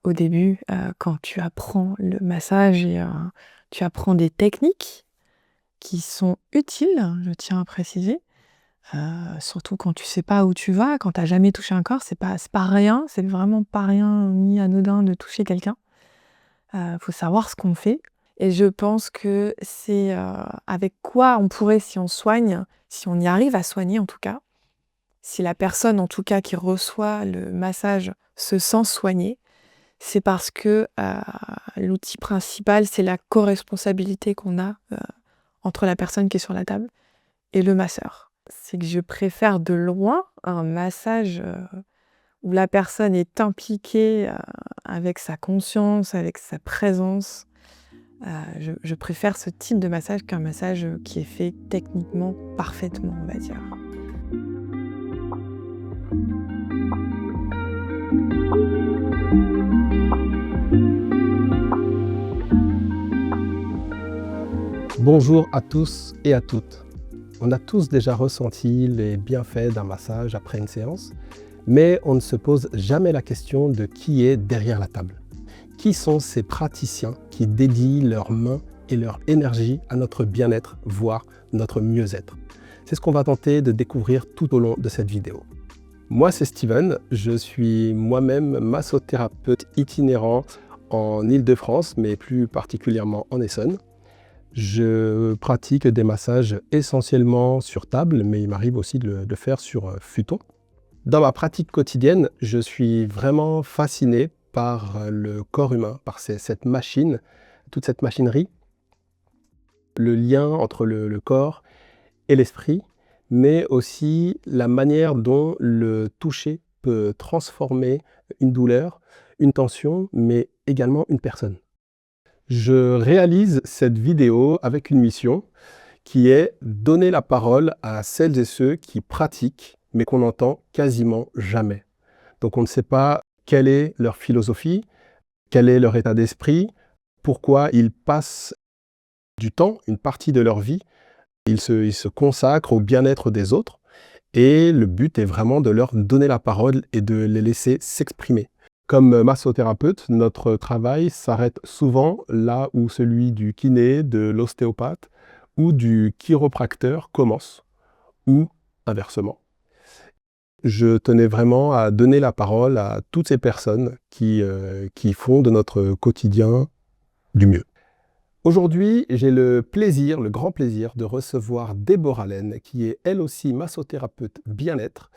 au début, quand tu apprends le massage et tu apprends des techniques qui sont utiles, je tiens à préciser, surtout quand tu sais pas où tu vas, quand tu as jamais touché un corps, c'est pas rien, c'est vraiment pas rien ni anodin de toucher quelqu'un. Faut savoir ce qu'on fait et je pense que c'est, avec quoi on pourrait, si on soigne, si on y arrive à soigner en tout cas, si la personne en tout cas qui reçoit le massage se sent soignée, c'est parce que, l'outil principal, c'est la coresponsabilité qu'on a, entre la personne qui est sur la table et le masseur. C'est que je préfère de loin un massage, où la personne est impliquée, avec sa conscience, avec sa présence. Je préfère ce type de massage qu'un massage, qui est fait techniquement parfaitement, on va dire. Bonjour à tous et à toutes. On a tous déjà ressenti les bienfaits d'un massage après une séance, mais on ne se pose jamais la question de qui est derrière la table. Qui sont ces praticiens qui dédient leurs mains et leur énergie à notre bien-être, voire notre mieux-être? C'est ce qu'on va tenter de découvrir tout au long de cette vidéo. Moi, c'est Steven, je suis moi-même massothérapeute itinérant en Île-de-France, mais plus particulièrement en Essonne. Je pratique des massages essentiellement sur table, mais il m'arrive aussi de le faire sur futon. Dans ma pratique quotidienne, je suis vraiment fasciné par le corps humain, par cette machine, toute cette machinerie, le lien entre le corps et l'esprit, mais aussi la manière dont le toucher peut transformer une douleur, une tension, mais également une personne. Je réalise cette vidéo avec une mission qui est donner la parole à celles et ceux qui pratiquent, mais qu'on n'entend quasiment jamais. Donc on ne sait pas quelle est leur philosophie, quel est leur état d'esprit, pourquoi ils passent du temps, une partie de leur vie, ils se consacrent au bien-être des autres, et le but est vraiment de leur donner la parole et de les laisser s'exprimer. Comme massothérapeute, notre travail s'arrête souvent là où celui du kiné, de l'ostéopathe ou du chiropracteur commence, ou inversement. Je tenais vraiment à donner la parole à toutes ces personnes qui font de notre quotidien du mieux. Aujourd'hui, j'ai le grand plaisir de recevoir Déborah Laine, qui est elle aussi massothérapeute bien-être.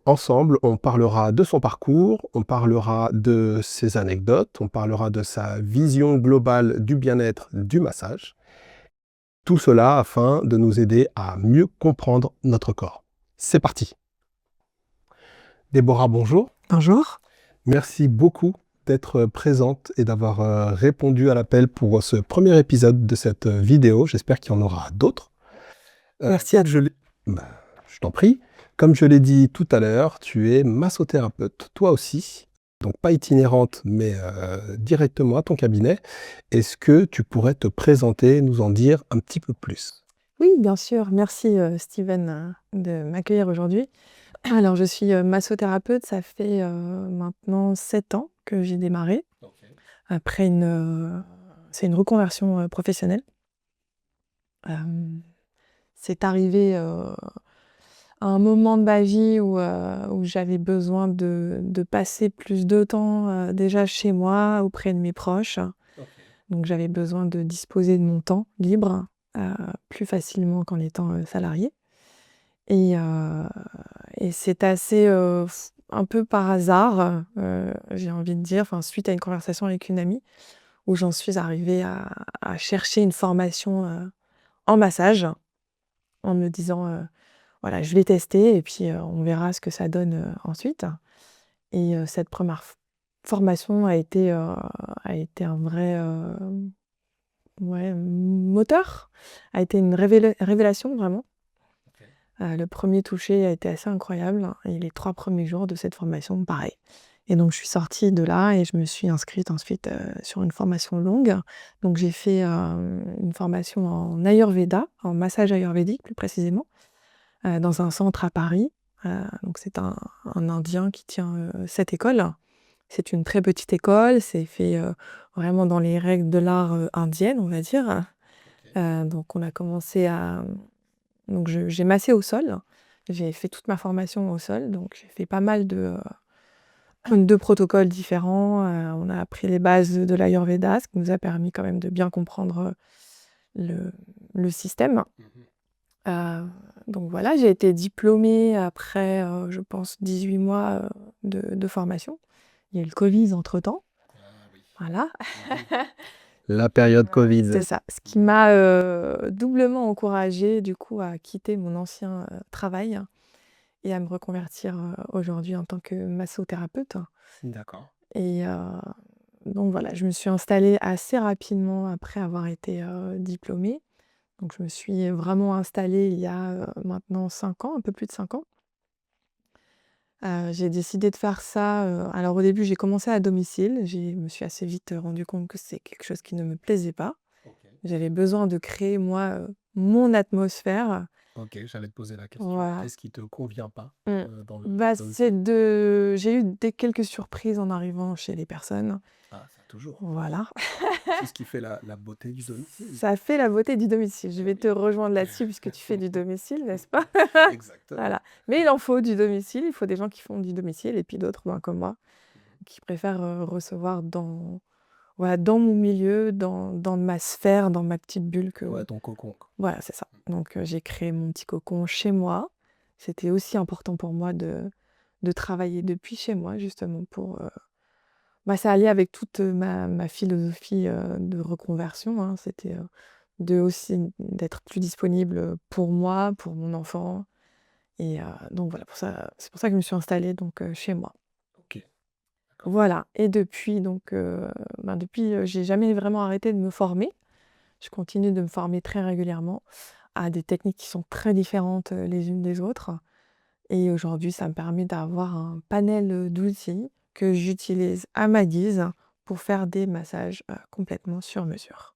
Ensemble, on parlera de son parcours, on parlera de ses anecdotes, on parlera de sa vision globale du bien-être, du massage. Tout cela afin de nous aider à mieux comprendre notre corps. C'est parti. Déborah, bonjour. Bonjour. Merci beaucoup d'être présente et d'avoir répondu à l'appel pour ce premier épisode de cette vidéo. J'espère qu'il y en aura d'autres. Merci à toi. Je t'en prie. Comme je l'ai dit tout à l'heure, tu es massothérapeute, toi aussi. Donc pas itinérante, mais directement à ton cabinet. Est-ce que tu pourrais te présenter, nous en dire un petit peu plus? Oui, bien sûr. Merci, Steven, de m'accueillir aujourd'hui. Alors je suis, massothérapeute, ça fait, maintenant 7 ans que j'ai démarré. Après c'est une reconversion, professionnelle. Hem, c'est arrivé, à un moment de ma vie où j'avais besoin de passer plus de temps, déjà chez moi, auprès de mes proches. Donc j'avais besoin de disposer de mon temps libre, plus facilement qu'en étant, salariée et heu et c'est assez, un peu par hasard, j'ai envie de dire, enfin suite à une conversation avec une amie, où j'en suis arrivée à chercher une formation, en massage, en me disant, voilà, je vais tester et puis, on verra ce que ça donne, ensuite et cette première formation a été un vrai, ouais, moteur, a été une révélation vraiment. Le premier toucher a été assez incroyable et les 3 premiers jours de cette formation, pareil et donc je suis sortie de là et je me suis inscrite ensuite, sur une formation longue. Donc j'ai fait, une formation en Ayurveda, en massage ayurvédique plus précisément, dans un centre à Paris. Donc c'est un Indien qui tient, cette école. C'est une très petite école, c'est fait vraiment dans les règles de l'art indienne, on va dire. Donc on a commencé à... Donc j'ai massé au sol. J'ai fait toute ma formation au sol, donc j'ai fait pas mal de protocoles différents. On a appris les bases de l'Ayurveda, ce qui nous a permis quand même de bien comprendre le système. Euh, donc voilà, j'ai été diplômée après, je pense, 18 mois de formation. Il y a eu le Covid entre-temps. Voilà. La période Covid. C'est ça. Ce qui m'a doublement encouragée, du coup, à quitter mon ancien travail et à me reconvertir aujourd'hui en tant que massothérapeute. D'accord. Et donc voilà, je me suis installée assez rapidement après avoir été diplômée. Donc je me suis vraiment installée il y a maintenant 5 ans, un peu plus de 5 ans. J'ai décidé de faire ça, alors au début j'ai commencé à domicile. Je me suis assez vite rendu compte que c'est quelque chose qui ne me plaisait pas. J'avais besoin de créer moi, mon atmosphère. Ok, j'allais te poser la question. Voilà. Qu'est-ce qui te convient pas Mmh. dans le Bah, domicile? j'ai eu quelques surprises en arrivant chez les personnes. Ah, ça toujours. Voilà. C'est ce qui fait la beauté du domicile. Ça fait la beauté du domicile. Je vais Oui. te rejoindre là-dessus puisque tu fais du domicile, n'est-ce pas? Exactement. Voilà. Mais il en faut du domicile, il faut des gens qui font du domicile et puis d'autres, ben, comme moi, qui préfèrent recevoir voilà, dans mon milieu, dans ma sphère, dans ma petite bulle Ouais, ton cocon, quoi. Voilà, c'est ça. Donc j'ai créé mon petit cocon chez moi. C'était aussi important pour moi de travailler depuis chez moi, justement, pour... Bah, ça allait avec toute ma philosophie de reconversion, hein. C'était aussi d'être plus disponible pour moi, pour mon enfant. Et donc voilà, c'est pour ça que je me suis installée donc, chez moi. Ok. D'accord. Voilà. Et depuis, donc, j'ai jamais vraiment arrêté de me former. Je continue de me former très régulièrement à des techniques qui sont très différentes les unes des autres. Et aujourd'hui, ça me permet d'avoir un panel d'outils que j'utilise à ma guise pour faire des massages complètement sur mesure.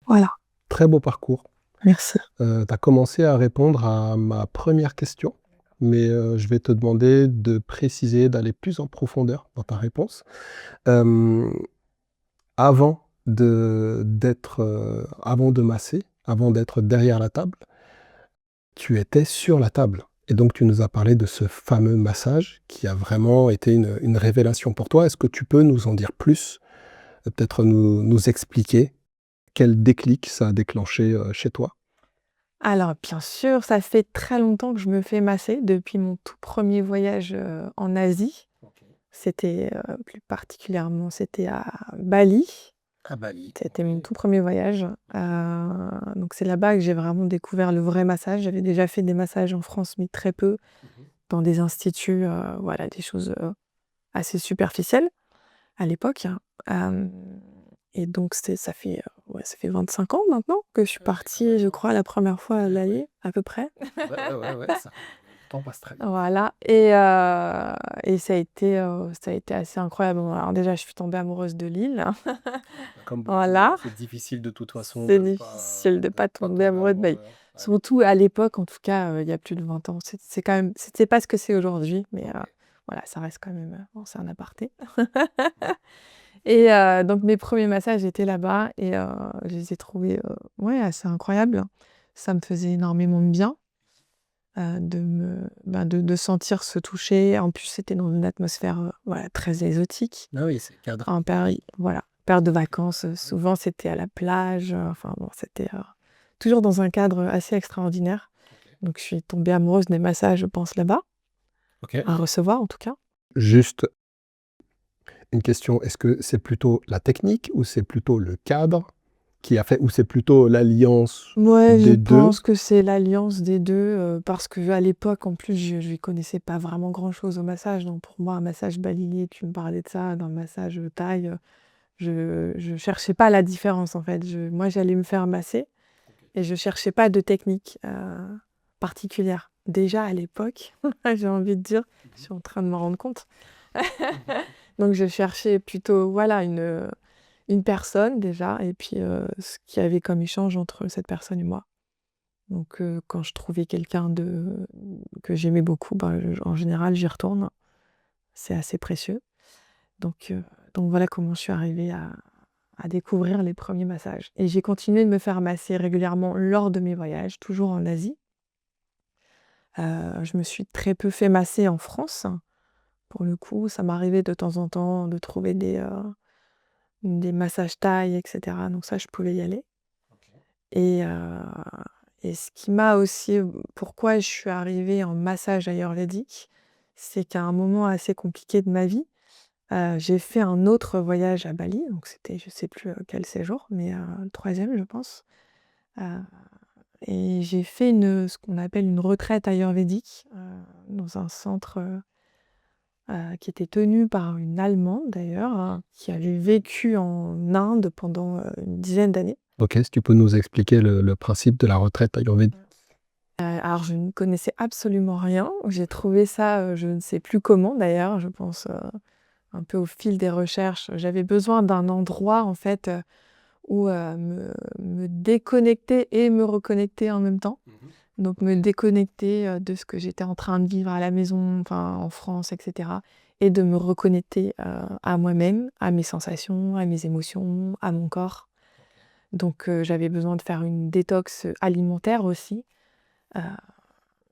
Voilà, Très beau parcours. merci. Tu as commencé à répondre à ma première question, mais je vais te demander de préciser, d'aller plus en profondeur dans ta réponse. Hem, avant de masser, avant d'être derrière la table, tu étais sur la table et donc tu nous as parlé de ce fameux massage qui a vraiment été une révélation pour toi. Est-ce que tu peux nous en dire plus? Peut-être nous expliquer quel déclic ça a déclenché, chez toi? Alors, bien sûr, ça fait très longtemps que je me fais masser depuis mon tout premier voyage en Asie. OK. C'était plus particulièrement, c'était à Bali. À Bali. C'était mon tout premier voyage. Donc c'est là-bas que j'ai vraiment découvert le vrai massage. J'avais déjà fait des massages en France, mais très peu, Mmh. dans des instituts, voilà, des choses assez superficielles à l'époque. Hem Et donc ça fait 25 ans maintenant que je suis Ah oui, quand partie, même, je hein. crois, la première fois à Eh oui. Bali, à peu près. Ouais, ça le temps passe très vite. Voilà. Et ça a été assez incroyable. Bon, alors déjà, je suis tombée amoureuse de l'île. Comme beaucoup, hein, Voilà. c'est difficile de toute façon C'est difficile de pas tomber tomber amoureux de Bali. amoureux, hein. Ouais. Surtout à l'époque, en tout cas, il y a plus de 20 ans. C'est quand même c'était pas ce que c'est aujourd'hui, mais OK. voilà, ça reste quand même, bon, c'est un aparté. Et donc mes premiers massages étaient là-bas et je les ai trouvés, ouais, assez incroyables. Ça me faisait énormément de bien, de sentir ce toucher. En plus, c'était dans une atmosphère, voilà, très exotique. Ah oui, c'est cadré. En péri Voilà, période de vacances, souvent c'était à la plage, enfin bon, c'était, toujours dans un cadre assez extraordinaire. OK. Donc je suis tombée amoureuse des massages, je pense, là-bas, OK. à recevoir en tout cas. Juste une question, est-ce que c'est plutôt la technique ou c'est plutôt le cadre qui a fait ou c'est plutôt l'alliance Ouais, je des 2? pense que c'est l'alliance des 2, parce qu'à l'époque, en plus, je connaissais pas vraiment grand-chose au massage. Donc pour moi, un massage balinais, tu me parlais de ça, d'un massage, thaï, je cherchais pas la différence, en fait. Moi, j'allais me faire masser et je cherchais pas de technique, particulière. Déjà à l'époque, j'ai envie de dire, je suis en train de m'en rendre compte. Donc je cherchais plutôt, voilà, une personne déjà et puis, ce qu'il y avait comme échange entre cette personne et moi. Donc quand je trouvais quelqu'un que j'aimais beaucoup, ben, en général, j'y retourne. C'est assez précieux. Donc, donc voilà comment je suis arrivée à découvrir les premiers massages. Et j'ai continué de me faire masser régulièrement lors de mes voyages, toujours en Asie. Je me suis très peu fait masser en France. Pour le coup, ça m'arrivait de temps en temps de trouver des massages thaï, et cetera. Donc ça, je pouvais y aller. Et, et ce qui m'a aussi, pourquoi je suis arrivée en massage ayurvédique, c'est qu'à un moment assez compliqué de ma vie, j'ai fait un autre voyage à Bali. Donc c'était, je sais plus quel séjour, mais le 3e, je pense. Euh, et j'ai fait ce qu'on appelle une retraite ayurvédique dans un centre qui était tenu par une Allemande d'ailleurs, qui avait vécu en Inde pendant une dizaine d'années. Ok, si tu peux nous expliquer le principe de la retraite ayurvédique. Alors je ne connaissais absolument rien. J'ai trouvé ça, je ne sais plus comment d'ailleurs, je pense un peu au fil des recherches. J'avais besoin d'un endroit en fait où me déconnecter et me reconnecter en même temps. Donc me déconnecter de ce que j'étais en train de vivre à la maison, enfin en France, etc. Et de me reconnecter à moi-même, à mes sensations, à mes émotions, à mon corps. Donc j'avais besoin de faire une détox alimentaire aussi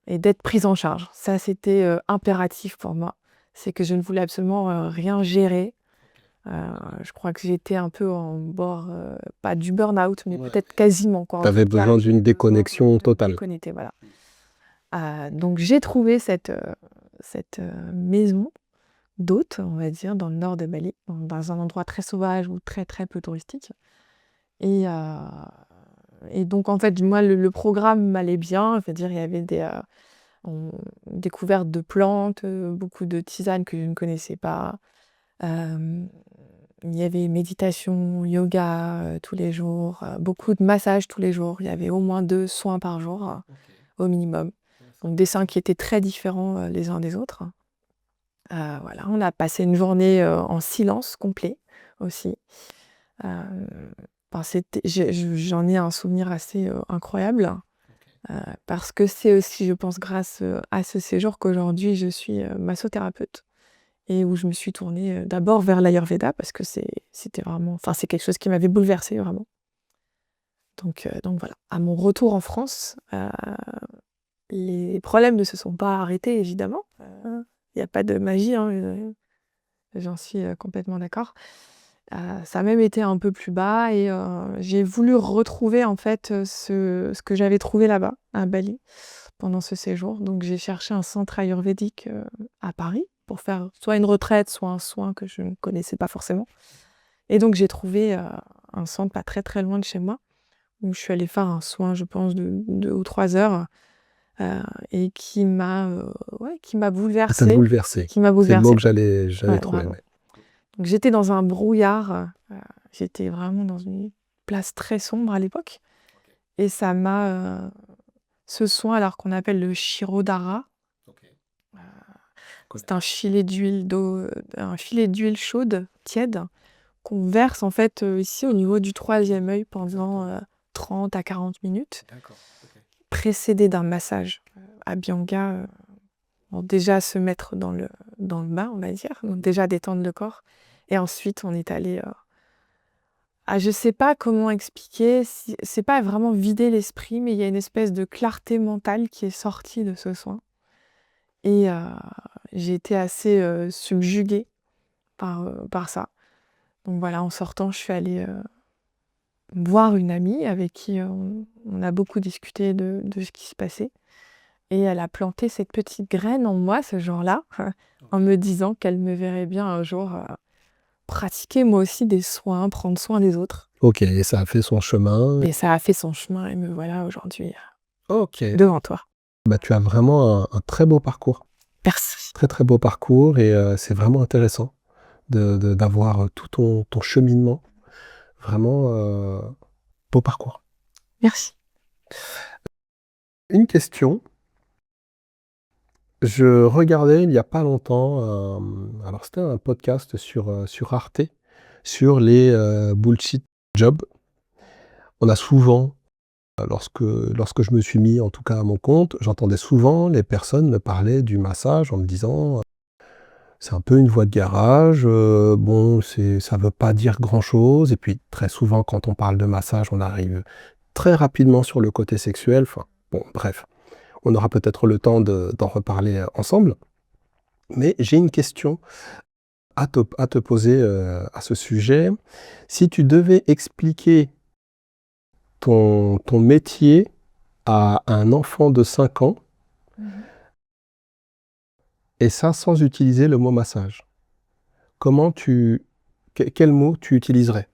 et d'être prise en charge. Ça, c'était impératif pour moi. C'est que je ne voulais absolument rien gérer. Je crois que j'étais un peu en bord, pas du burn-out, mais peut-être quasiment, quoi. Tu avais besoin d'une déconnexion totale. Déconnecter, voilà. Donc j'ai trouvé cette maison d'hôte, on va dire, dans le nord de Bali, dans un endroit très sauvage ou très très peu touristique. Et, donc en fait, moi, le programme m'allait bien. C'est-à-dire, il y avait découverte de plantes, beaucoup de tisanes que je ne connaissais pas. Il y avait méditation, yoga tous les jours, beaucoup de massages tous les jours. Il y avait au moins 2 soins par jour, au minimum. Donc des soins qui étaient très différents les uns des autres. Voilà, on a passé une journée en silence complet aussi. J'en ai un souvenir assez incroyable. Parce que c'est aussi, je pense, grâce à ce séjour qu'aujourd'hui je suis massothérapeute et où je me suis tournée d'abord vers l'Ayurveda parce que c'était vraiment, enfin c'est quelque chose qui m'avait bouleversée vraiment. Donc voilà. À mon retour en France, les problèmes ne se sont pas arrêtés évidemment. Il n'y a pas de magie, hein, j'en suis complètement d'accord. Ça a même été un peu plus bas et j'ai voulu retrouver en fait ce que j'avais trouvé là-bas, à Bali, pendant ce séjour. Donc j'ai cherché un centre ayurvédique à Paris pour faire soit une retraite, soit un soin que je ne connaissais pas forcément. Et donc j'ai trouvé un centre pas très très loin de chez moi, où je suis allée faire un soin, je pense, de 2 ou 3 heures, et qui m'a Ça t'a bouleversé. Qui m'a C'est le mot bouleversée. que j'allais Ouais, trouver. vraiment. Ouais. Donc j'étais dans un brouillard, j'étais vraiment dans une place très sombre à l'époque. Et ça m'a... ce soin, alors qu'on appelle le Shirodhara, c'est un filet d'huile chaude, tiède, qu'on verse en fait ici au niveau du 3e œil pendant 30 à 40 minutes, précédé d'un massage Abhyanga. Bon, déjà se mettre dans le bain, on va dire, donc déjà détendre le corps. Et ensuite, on est allé... je sais pas comment expliquer, c'est pas vraiment vider l'esprit, mais il y a une espèce de clarté mentale qui est sortie de ce soin. Et j'ai été assez subjuguée par ça. Donc voilà, en sortant, je suis allée voir une amie avec qui on a beaucoup discuté de ce qui se passait. Et elle a planté cette petite graine en moi ce jour-là, en me disant qu'elle me verrait bien un jour pratiquer moi aussi des soins, prendre soin des autres. Ok, et ça a fait son chemin. Et ça a fait son chemin et me voilà aujourd'hui Ok. devant toi. Bah, tu as vraiment un très beau parcours. Merci. Très très beau parcours et c'est vraiment intéressant d'avoir tout ton cheminement. Vraiment beau parcours. Merci. Une question. Je regardais il n'y a pas longtemps, alors c'était un podcast sur Arte, sur les bullshit jobs. On a souvent, lorsque je me suis mis en tout cas à mon compte, j'entendais souvent les personnes me parler du massage en me disant C'est un peu une voie de garage. Bon, ça veut pas dire grand-chose. Et puis, très souvent, quand on parle de massage, on arrive très rapidement sur le côté sexuel. Enfin, bon, bref, on aura peut-être le temps d'en reparler ensemble. Mais j'ai une question à te poser à ce sujet. Si tu devais expliquer ton métier à un enfant de 5 ans, et ça sans utiliser le mot massage, quel mot tu utiliserais?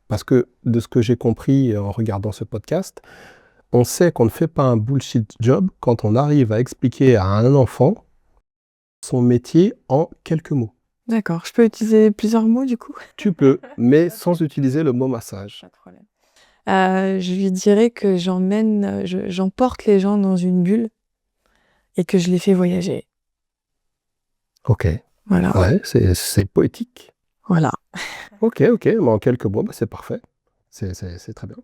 Parce que de ce que j'ai compris en regardant ce podcast, on sait qu'on ne fait pas un bullshit job quand on arrive à expliquer à un enfant son métier en quelques mots. D'accord, je peux utiliser plusieurs mots du coup? Tu peux, mais sans utiliser le mot massage. Pas de problème. Je lui dirais que j'emporte les gens dans une bulle et que je les fais voyager. Ok, Voilà, ouais, c'est poétique. voilà. Ok, mais en quelques mots, bah, c'est parfait. C'est très bien.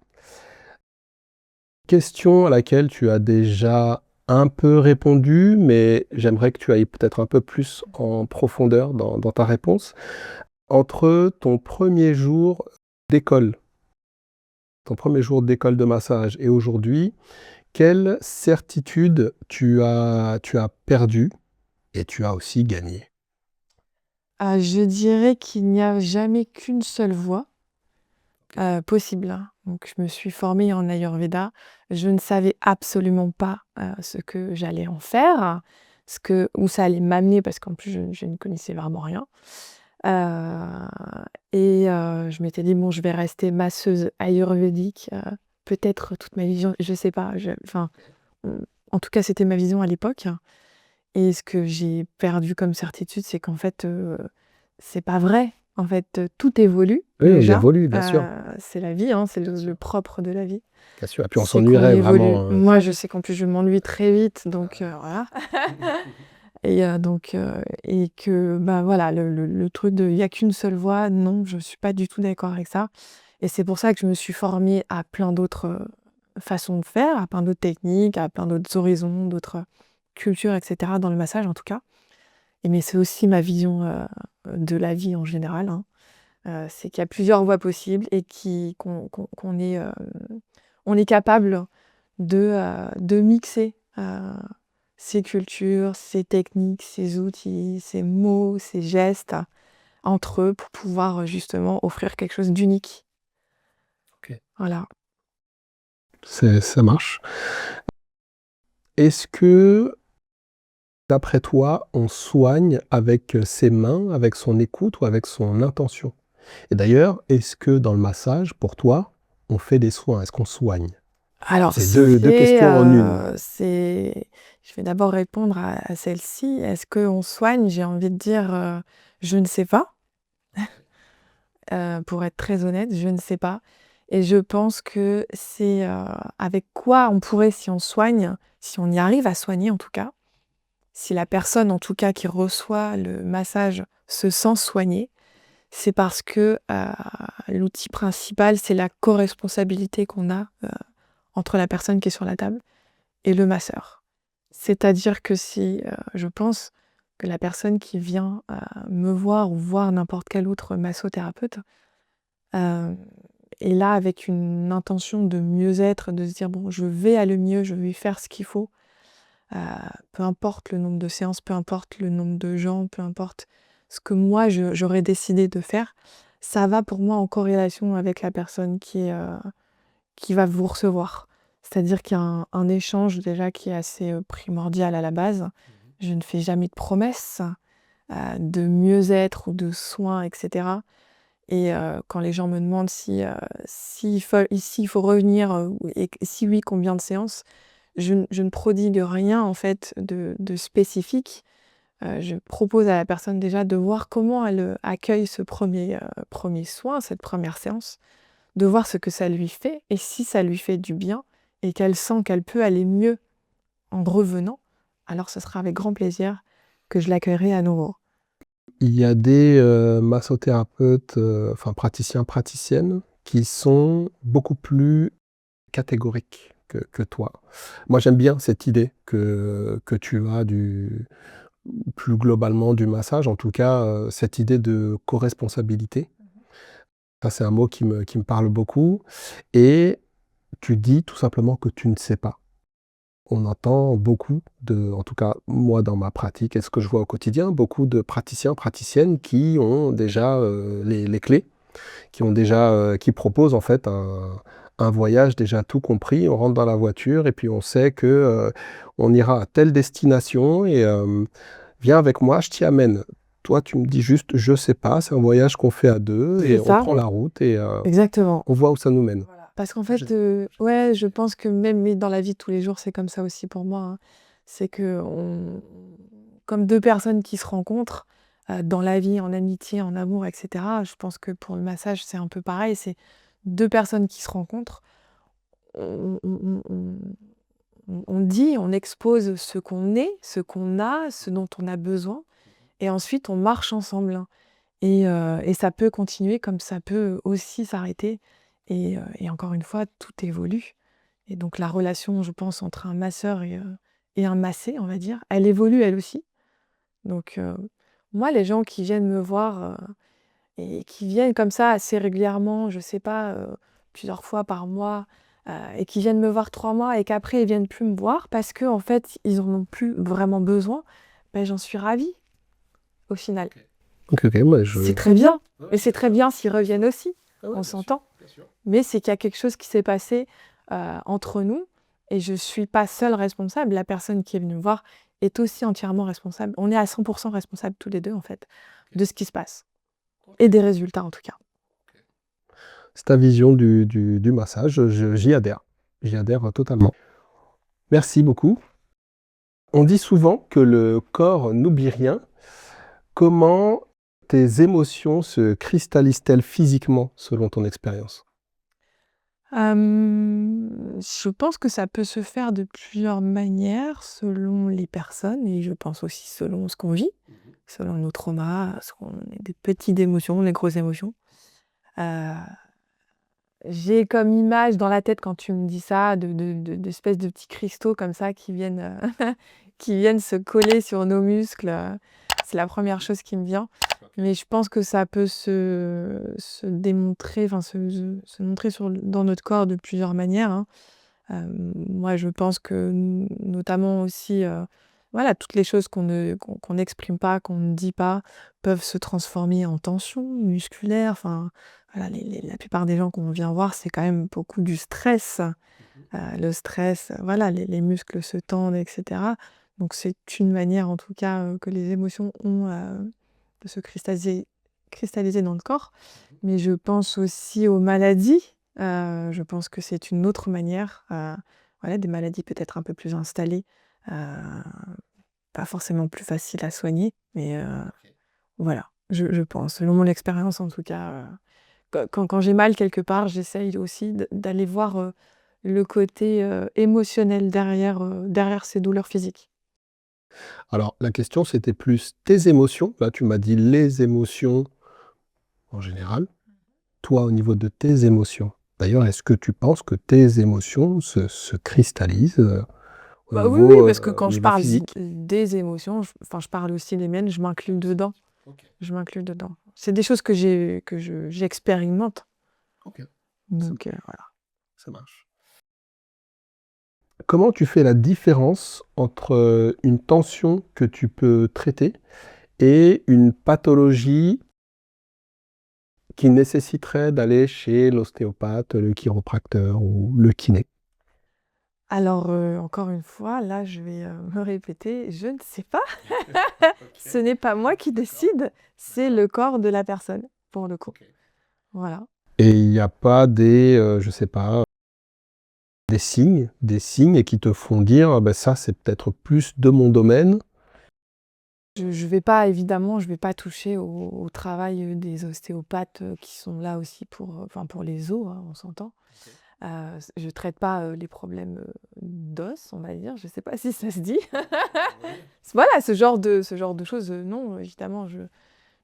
Question à laquelle tu as déjà un peu répondu, mais j'aimerais que tu ailles peut-être un peu plus en profondeur dans ta réponse. Entre d'école, ton premier jour d'école de massage et aujourd'hui, quelle certitude tu as perdu et tu as aussi gagné? Je dirais qu'il n'y a jamais qu'une seule voie, possible, hein. Donc je me suis formée en Ayurveda. Je ne savais absolument pas, ce que j'allais en faire, où ça allait m'amener parce qu'en plus je ne connaissais vraiment rien. Heu je m'étais dit: «Bon, je vais rester masseuse ayurvédique, peut-être toute ma vie», je sais pas, enfin, en tout cas, c'était ma vision à l'époque et ce que j'ai perdu comme certitude, c'est qu'en fait, c'est pas vrai. En fait, tout évolue Oui, on déjà, évolue, bien sûr. c'est la vie, hein, c'est Bien le sûr. propre de la vie. Bien sûr. Et puis on C'est qu'on s'ennuierait évolue. vraiment. Moi, je sais qu'en plus je m'ennuie très vite, donc voilà. Et que, bah, voilà, le truc de: «Il y a qu'une seule voie», non, je suis pas du tout d'accord avec ça et c'est pour ça que je me suis formée à plein d'autres, façons de faire, à plein d'autres techniques, à plein d'autres horizons, d'autres cultures et cetera, dans le massage en tout cas mais c'est aussi ma vision, de la vie en général, hein. C'est qu'il y a plusieurs voies possibles et on est capable de mixer, ces cultures, ces techniques, ces outils, ces mots, ces gestes entre eux pour pouvoir, justement offrir quelque chose d'unique. Ok. Voilà. Ça marche. Est-ce que, d'après toi, on soigne avec ses mains, avec son écoute ou avec son intention? Et d'ailleurs, est-ce que dans le massage, pour toi, on fait des soins? Est-ce qu'on soigne? Alors C'est deux questions en une. je vais d'abord répondre à celle-ci. Est-ce qu'on soigne? J'ai envie de dire, je ne sais pas. Pour être très honnête, je ne sais pas et je pense que c'est, avec quoi on pourrait si on soigne, si on y arrive à soigner en tout cas, si la personne en tout cas qui reçoit le massage se sent soignée, c'est parce que, l'outil principal, c'est la coresponsabilité qu'on a, entre la personne qui est sur la table et le masseur. C'est-à-dire que si, je pense que la personne qui vient, me voir ou voir n'importe quel autre massothérapeute, heu, est là avec une intention de mieux-être, de se dire: «Bon, je vais aller mieux, je vais faire ce qu'il faut», heu, peu importe le nombre de séances, peu importe le nombre de gens, peu importe ce que moi j'aurais décidé de faire, ça va pour moi en corrélation avec la personne qui va vous recevoir. C'est-à-dire qu'il y a un échange déjà qui est assez, primordial à la base. Je ne fais jamais de promesses, de mieux-être ou de soins et cetera quand les gens me demandent s'il faut revenir, et si oui, combien de séances? Je ne prodigue rien en fait de spécifique. Je propose à la personne déjà de voir comment elle, accueille ce premier soin, cette première séance, de voir ce que ça lui fait et si ça lui fait du bien et qu'elle sent qu'elle peut aller mieux en revenant, alors ce sera avec grand plaisir que je l'accueillerai à nouveau. Il y a des massothérapeutes, enfin praticiens, praticiennes, qui sont beaucoup plus catégoriques que toi. Moi, j'aime bien cette idée que tu as plus globalement du massage, en tout cas, cette idée de co-responsabilité. Ça, c'est un mot qui me parle beaucoup. Et tu dis tout simplement que tu ne sais pas. On entend beaucoup en tout cas moi dans ma pratique et ce que je vois au quotidien, beaucoup de praticiens, praticiennes qui ont déjà les clés, qui proposent en fait un voyage déjà tout compris. On rentre dans la voiture et puis on sait que on ira à telle destination et viens avec moi, je t'y amène. Toi, tu me dis juste, je sais pas, c'est un voyage qu'on fait à deux C'est et on ça, prend la route et exactement. on voit où ça nous mène. Voilà. Parce qu'en fait, ouais, je pense que même mais dans la vie de tous les jours, c'est comme ça aussi pour moi, hein. C'est que comme deux personnes qui se rencontrent dans la vie, en amitié, en amour, etc. Je pense que pour le massage, c'est un peu pareil. C'est deux personnes qui se rencontrent. On, on- on- on dit, on expose ce qu'on est, ce qu'on a, ce dont on a besoin, et ensuite on marche ensemble, hein. Et ça peut continuer comme ça peut aussi s'arrêter. Et encore une fois, tout évolue. Et donc la relation, je pense, entre un masseur et un massé, on va dire, elle évolue elle aussi. Donc moi, les gens qui viennent me voir et qui viennent comme ça assez régulièrement, je sais pas, plusieurs fois par mois, et qui viennent me voir 3 mois et qu'après ils viennent plus me voir parce que en fait, ils en ont plus vraiment besoin, ben, j'en suis ravie au final. Ok, moi C'est très bien. Et c'est très bien s'ils reviennent aussi. On s'entend. Mais c'est qu'il y a quelque chose qui s'est passé entre nous et je ne suis pas seule responsable. La personne qui est venue me voir est aussi entièrement responsable. On est à 100% responsables tous les deux, en fait, de ce qui se passe. Et des résultats, en tout cas. c'est ta vision du massage, j'y adhère. J'y adhère totalement. Merci beaucoup. On dit souvent que le corps n'oublie rien. Comment tes émotions se cristallisent-elles physiquement selon ton expérience? Je pense que ça peut se faire de plusieurs manières selon les personnes et je pense aussi selon ce qu'on vit, selon nos traumas, ce qu'on des petites émotions, les grosses émotions. Heu, j'ai comme image dans la tête quand tu me dis ça d'espèces de petits cristaux comme ça qui viennent, qui viennent se coller sur nos muscles, c'est la première chose qui me vient. Mais je pense que ça peut se démontrer, enfin se montrer dans notre corps de plusieurs manières, hein. Moi je pense que notamment aussi, voilà, toutes les choses qu'on n'exprime pas, qu'on ne dit pas, peuvent se transformer en tension musculaire. Enfin, voilà, la plupart des gens qu'on vient voir, c'est quand même beaucoup du stress. Le stress, voilà, les muscles se tendent et cetera. Donc c'est une manière en tout cas, que les émotions ont, de se cristalliser dans le corps. Mais je pense aussi aux maladies. Je pense que c'est une autre manière, voilà, des maladies peut-être un peu plus installées, heu, pas forcément plus faciles à soigner, mais voilà, je pense, selon mon expérience en tout cas, quand j'ai mal quelque part, j'essaye aussi d'aller voir, le côté, émotionnel derrière ces douleurs physiques. Alors, la question, c'était plus tes émotions. Là, tu m'as dit les émotions en général. Toi, au niveau de tes émotions. D'ailleurs, est-ce que tu penses que tes émotions se cristallisent Bah, oui, oui, parce que au quand je niveau parle physique? des émotions, je parle aussi des miennes, je m'inclus dedans. Je m'inclus dedans. C'est des choses que j'expérimente, Ok, donc voilà. ça marche. Comment tu fais la différence entre une tension que tu peux traiter et une pathologie qui nécessiterait d'aller chez l'ostéopathe, le chiropracteur ou le kiné? Alors, encore une fois, là, je vais, me répéter, je ne sais pas. Ce n'est pas moi qui décide, c'est le corps de la personne, pour le coup. Voilà. Et il n'y a pas je sais pas, des signes qui te font dire: «Ah bah, ça, c'est peut-être plus de mon domaine». Je vais pas évidemment, je vais pas toucher au travail, des ostéopathes, qui sont là aussi pour, enfin pour les os, hein, on s'entend. Je traite pas, les problèmes, d'os, on va dire, je sais pas si ça se dit. Voilà, ce genre de choses, non, évidemment,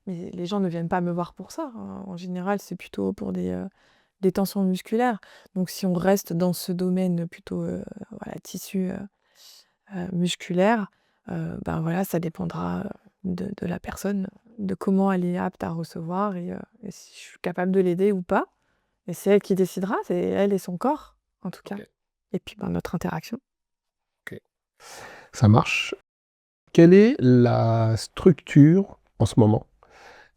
mais les gens ne viennent pas me voir pour ça, hein. En général, c'est plutôt pour des tensions musculaires. Donc si on reste dans ce domaine plutôt, voilà, tissu, musculaire, Ben voilà, ça dépendra de la personne, de comment elle est apte à recevoir et si je suis capable de l'aider ou pas. Et c'est elle qui décidera, c'est elle et son corps, en tout cas. Ok. Et puis ben, notre interaction. Ça marche. Quelle est la structure en ce moment?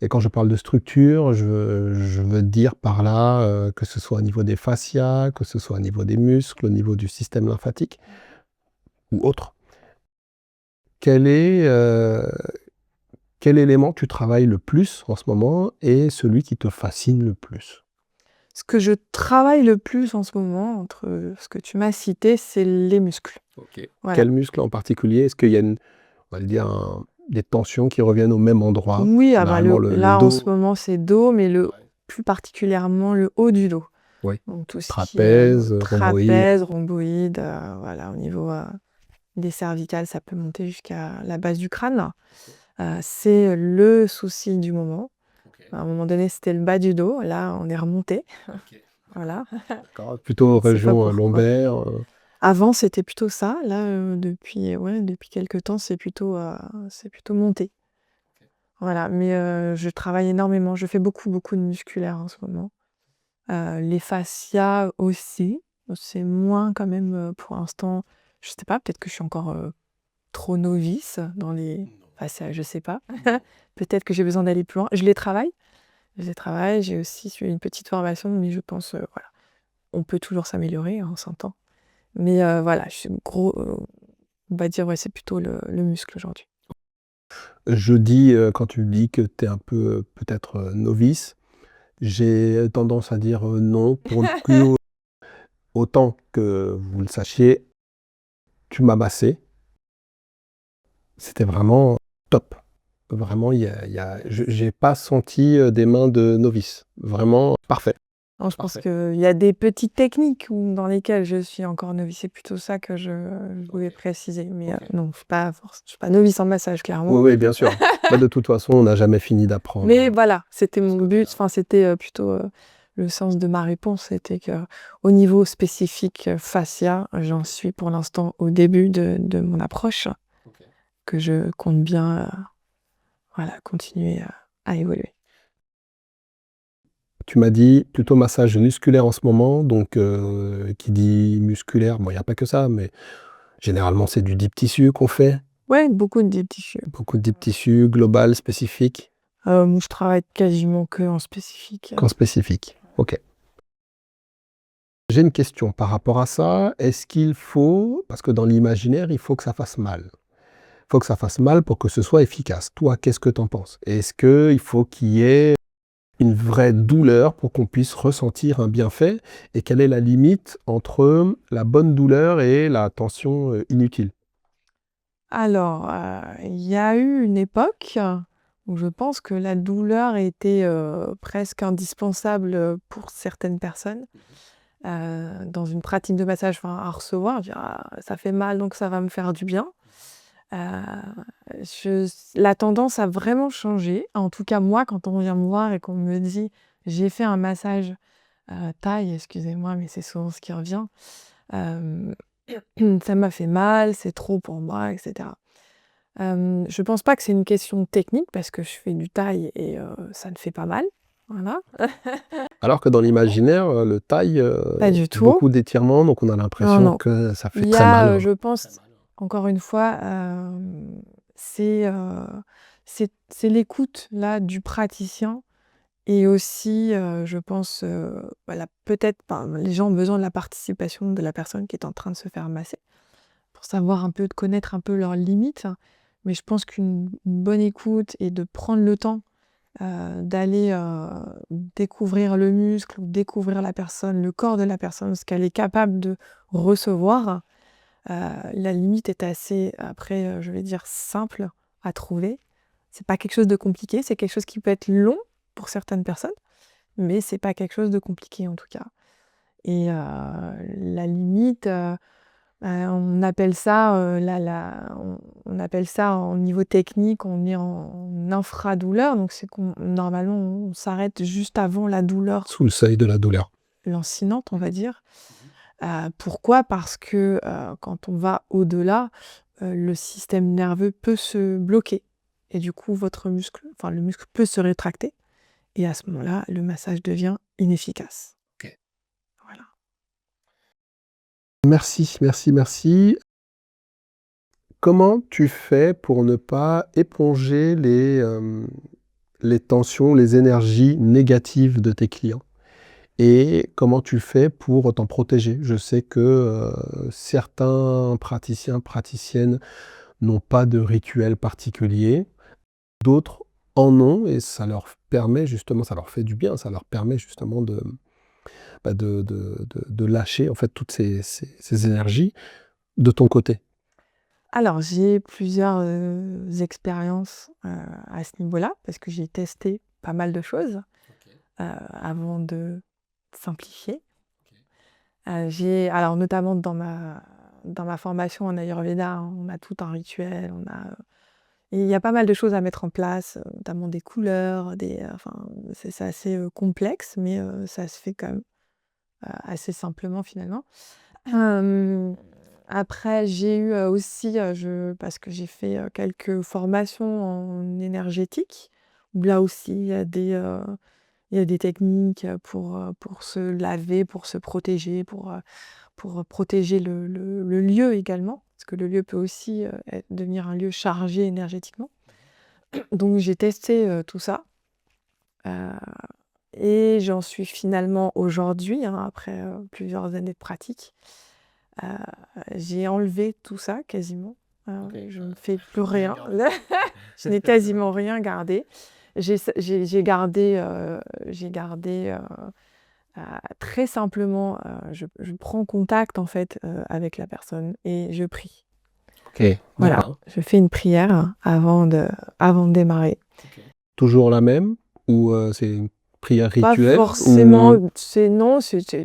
Et quand je parle de structure, je veux dire par là que ce soit au niveau des fascias, que ce soit au niveau des muscles, au niveau du système lymphatique ou autre. Quel est, quel élément tu travailles le plus en ce moment et celui qui te fascine le plus? Ce que je travaille le plus en ce moment, entre ce que tu m'as cité, c'est les muscles. Voilà. Quel muscle en particulier? Est-ce qu'il y a on va dire des tensions qui reviennent au même endroit? Oui, ah bah, Généralement, le là en dos. ce moment c'est dos, mais plus particulièrement le haut du dos. Oui. Donc tout ce qui est Trapèze, rhomboïde. trapèze, rhomboïde, voilà, au niveau des cervicales, ça peut monter jusqu'à la base du crâne. C'est le souci du moment. À un moment donné, c'était le bas du dos, là on est remonté. Voilà. D'accord. Plutôt Je sais pas région pourquoi. lombaire. Avant, c'était plutôt ça. Là, depuis quelque temps, c'est plutôt monté. Voilà, mais je travaille énormément. Je fais beaucoup, beaucoup de musculaire en ce moment. Les fascias aussi. C'est moins quand même, pour l'instant. Je sais pas, peut-être que je suis encore trop novice dans les fascias, je sais pas. Peut-être que j'ai besoin d'aller plus loin. Je les travaille. J'ai aussi suivi une petite formation, mais je pense, voilà, on peut toujours s'améliorer, hein, on s'entend. Mais voilà, je suis gros, on va dire, ouais, c'est plutôt le muscle aujourd'hui. Je dis, quand tu dis que tu es un peu, peut-être, novice, j'ai tendance à dire, non pour le coup, autant que vous le sachiez, tu m'as massé. C'était vraiment top. Vraiment, j'ai pas senti, des mains de novice. Vraiment parfait. Non, je pense Parfait. qu'il y a des petites techniques dans lesquelles je suis encore novice. C'est plutôt ça que je voulais préciser. Mais non, je suis pas novice en massage, Oui, clairement. oui, bien sûr. Bah, de toute façon, on n'a jamais fini d'apprendre. Mais voilà, c'était mon but. Enfin, c'était plutôt le sens de ma réponse. C'était que au niveau spécifique fascia, j'en suis pour l'instant au début de mon approche, que je compte bien voilà, continuer à évoluer. Tu m'as dit plutôt massage musculaire en ce moment, donc qui dit musculaire, bon, il y a pas que ça, mais généralement, c'est du deep tissue qu'on fait. Ouais, beaucoup de deep tissue. Beaucoup de deep tissue, global, spécifique? Je travaille quasiment que en spécifique. Qu'en spécifique, OK. J'ai une question par rapport à ça. Est-ce qu'il faut, parce que dans l'imaginaire, il faut que ça fasse mal. Il faut que ça fasse mal pour que ce soit efficace. Toi, qu'est-ce que tu en penses? Est-ce qu'il faut qu'il y ait une vraie douleur pour qu'on puisse ressentir un bienfait? Et quelle est la limite entre la bonne douleur et la tension inutile? Alors, il y a eu une époque où je pense que la douleur était, presque indispensable, pour certaines personnes, dans une pratique de massage, enfin, à recevoir, dire: «Ah, ça fait mal, donc ça va me faire du bien». Heu, la tendance a vraiment changé. En tout cas, moi, quand on vient me voir et qu'on me dit: «J'ai fait un massage, thaï», excusez-moi, mais c'est souvent ce qui revient, hem, «Ça m'a fait mal, c'est trop pour moi» et cetera. Je pense pas que c'est une question technique parce que je fais du thaï et ça ne fait pas mal, voilà. Alors que dans l'imaginaire, le thaï, Pas du tout. beaucoup d'étirements, donc on a Non, l'impression non. que ça fait Il y très mal. a, je pense, encore une fois, c'est, c'est l'écoute là du praticien et aussi, je pense, voilà, peut-être, enfin, les gens ont besoin de la participation de la personne qui est en train de se faire masser pour savoir un peu, de connaître un peu leurs limites. Mais je pense qu'une bonne écoute et de prendre le temps d'aller découvrir le muscle ou découvrir la personne, le corps de la personne, ce qu'elle est capable de recevoir. La limite est assez, après, je vais dire simple à trouver. C'est pas quelque chose de compliqué, c'est quelque chose qui peut être long pour certaines personnes, mais c'est pas quelque chose de compliqué en tout cas. Et la limite, on appelle ça, on appelle ça au niveau technique, on est en infradouleur, donc c'est qu'on normalement, on s'arrête juste avant la douleur Sous le seuil de la douleur. lancinante, on va dire. Pourquoi? Parce que, quand on va au-delà, le système nerveux peut se bloquer et du coup votre muscle, enfin le muscle peut se rétracter et à ce moment-là, le massage devient inefficace. Ok. Voilà. Merci, merci, merci. Comment tu fais pour ne pas éponger les tensions, les énergies négatives de tes clients? Et comment tu fais pour t'en protéger? Je sais que certains praticiens, praticiennes n'ont pas de rituel particulier, d'autres en ont et ça leur permet justement, ça leur fait du bien, ça leur permet justement de lâcher en fait toutes ces énergies de ton côté. Alors j'ai plusieurs, expériences, à ce niveau-là parce que j'ai testé pas mal de choses, avant de simplifier. J'ai alors notamment dans ma formation en Ayurveda, hein, on a tout un rituel, et il y a pas mal de choses à mettre en place, notamment des couleurs, enfin, c'est assez, complexe, mais ça se fait quand même, assez simplement finalement. Hem, Après j'ai eu, aussi, parce que j'ai fait, quelques formations en énergétique, où là aussi il y a des techniques, pour se laver, pour se protéger, pour protéger le lieu également, parce que le lieu peut aussi, devenir un lieu chargé énergétiquement. Donc j'ai testé, tout ça, heu et j'en suis finalement aujourd'hui, hein, après, plusieurs années de pratique, heu, j'ai enlevé tout ça quasiment, je ne fais plus rien. Je n'ai quasiment rien gardé. J'ai gardé, très simplement, je prends contact en fait, avec la personne et je prie. Ok, Voilà, d'accord. je fais une prière avant de démarrer. Toujours la même ou c'est une prière Pas rituelle forcément, ou... non,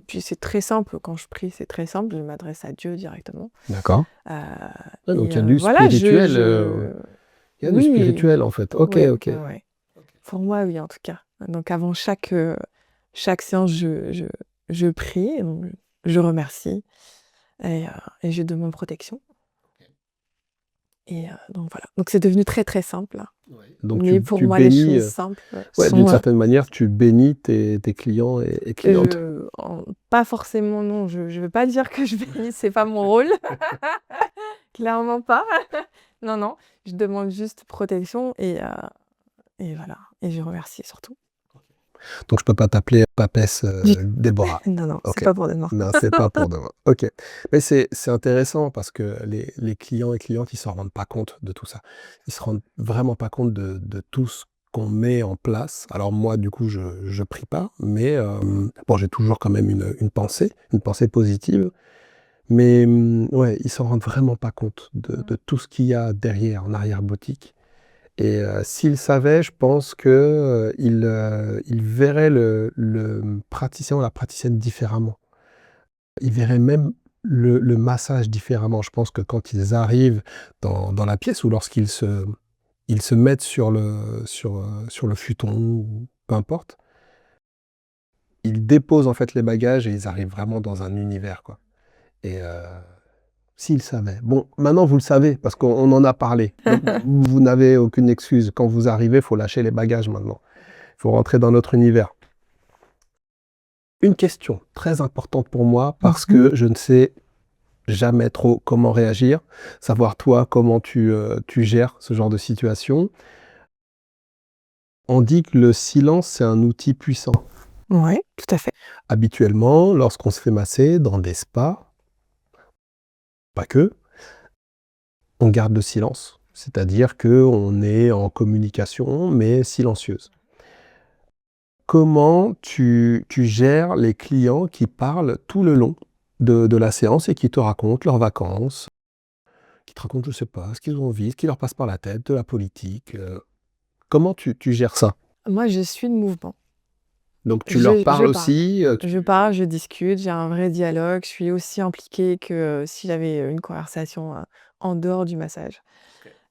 puis c'est très simple quand je prie, c'est très simple, je m'adresse à Dieu directement. D'accord. Heu Ah, donc et il y a du voilà, spirituel, il y a du oui, spirituel en fait. Ok, ouais, ok. ouais, ouais. Pour moi, oui, en tout cas. Donc avant chaque séance, je prie, donc je remercie et je demande protection et donc voilà. Donc c'est devenu très, très simple, Donc mais pour tu moi, les bénis, choses simples, ouais, d'une sont, certaine manière, tu bénis tes clients et clientes. pas forcément, non, je veux pas dire que je bénis, c'est pas mon rôle, clairement pas. Non, non, je demande juste protection et voilà et je remercie surtout. Donc je peux pas t'appeler papesse Du Déborah. Non, non, c'est Ok. pas pour demain. Non, c'est pas pour demain. Ok. Mais c'est intéressant parce que les clients et clientes, ils s'en rendent pas compte de tout ça. Ils se rendent vraiment pas compte de tout ce qu'on met en place. Alors moi, du coup, je prie pas, mais bon, j'ai toujours quand même une pensée positive. Mais ouais, ils s'en rendent vraiment pas compte de tout ce qu'il y a derrière, en arrière-boutique. Et s'ils savaient, je pense que, ils verraient le praticien ou la praticienne différemment. Ils verraient même le massage différemment. Je pense que quand ils arrivent dans la pièce ou lorsqu'ils ils se mettent sur le futon ou peu importe, ils déposent en fait les bagages et ils arrivent vraiment dans un univers, quoi. Et s'ils savaient. Bon, maintenant vous le savez parce qu'on en a parlé. Donc vous n'avez aucune excuse. Quand vous arrivez, il faut lâcher les bagages maintenant. Il faut rentrer dans notre univers. Une question très importante pour moi parce que je ne sais jamais trop comment réagir. Savoir toi comment tu gères ce genre de situation. On dit que le silence, c'est un outil puissant. Ouais, tout à fait. Habituellement, lorsqu'on se fait masser dans des spas, pas que, on garde le silence. C'est-à-dire qu'on est en communication, mais silencieuse. Comment tu gères les clients qui parlent tout le long de la séance et qui te racontent leurs vacances, qui te racontent, je sais pas, ce qu'ils ont envie, ce qui leur passe par la tête, de la politique. Comment tu gères ça? Moi, je suis le mouvement. Donc tu leur Je parles parle. aussi, Je parle, je discute, j'ai un vrai dialogue. Je suis aussi impliquée que, si j'avais, une conversation, en dehors du massage.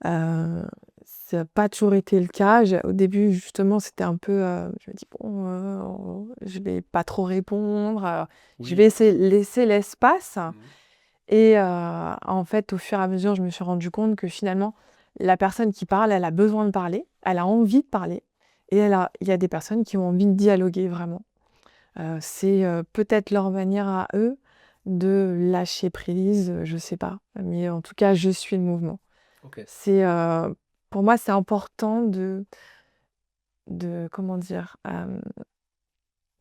Heu, Ça n'a pas toujours été le cas. Au début, justement, c'était un peu, je me dis: «Bon, je vais pas trop répondre, je vais laisser l'espace». Et en fait, au fur et à mesure, je me suis rendu compte que finalement, la personne qui parle, elle a besoin de parler, elle a envie de parler et il y a des personnes qui ont envie de dialoguer vraiment. C'est, peut-être leur manière à eux de lâcher prise, je sais pas. Mais en tout cas, je suis le mouvement. Ok. C'est, pour moi, c'est important de comment dire?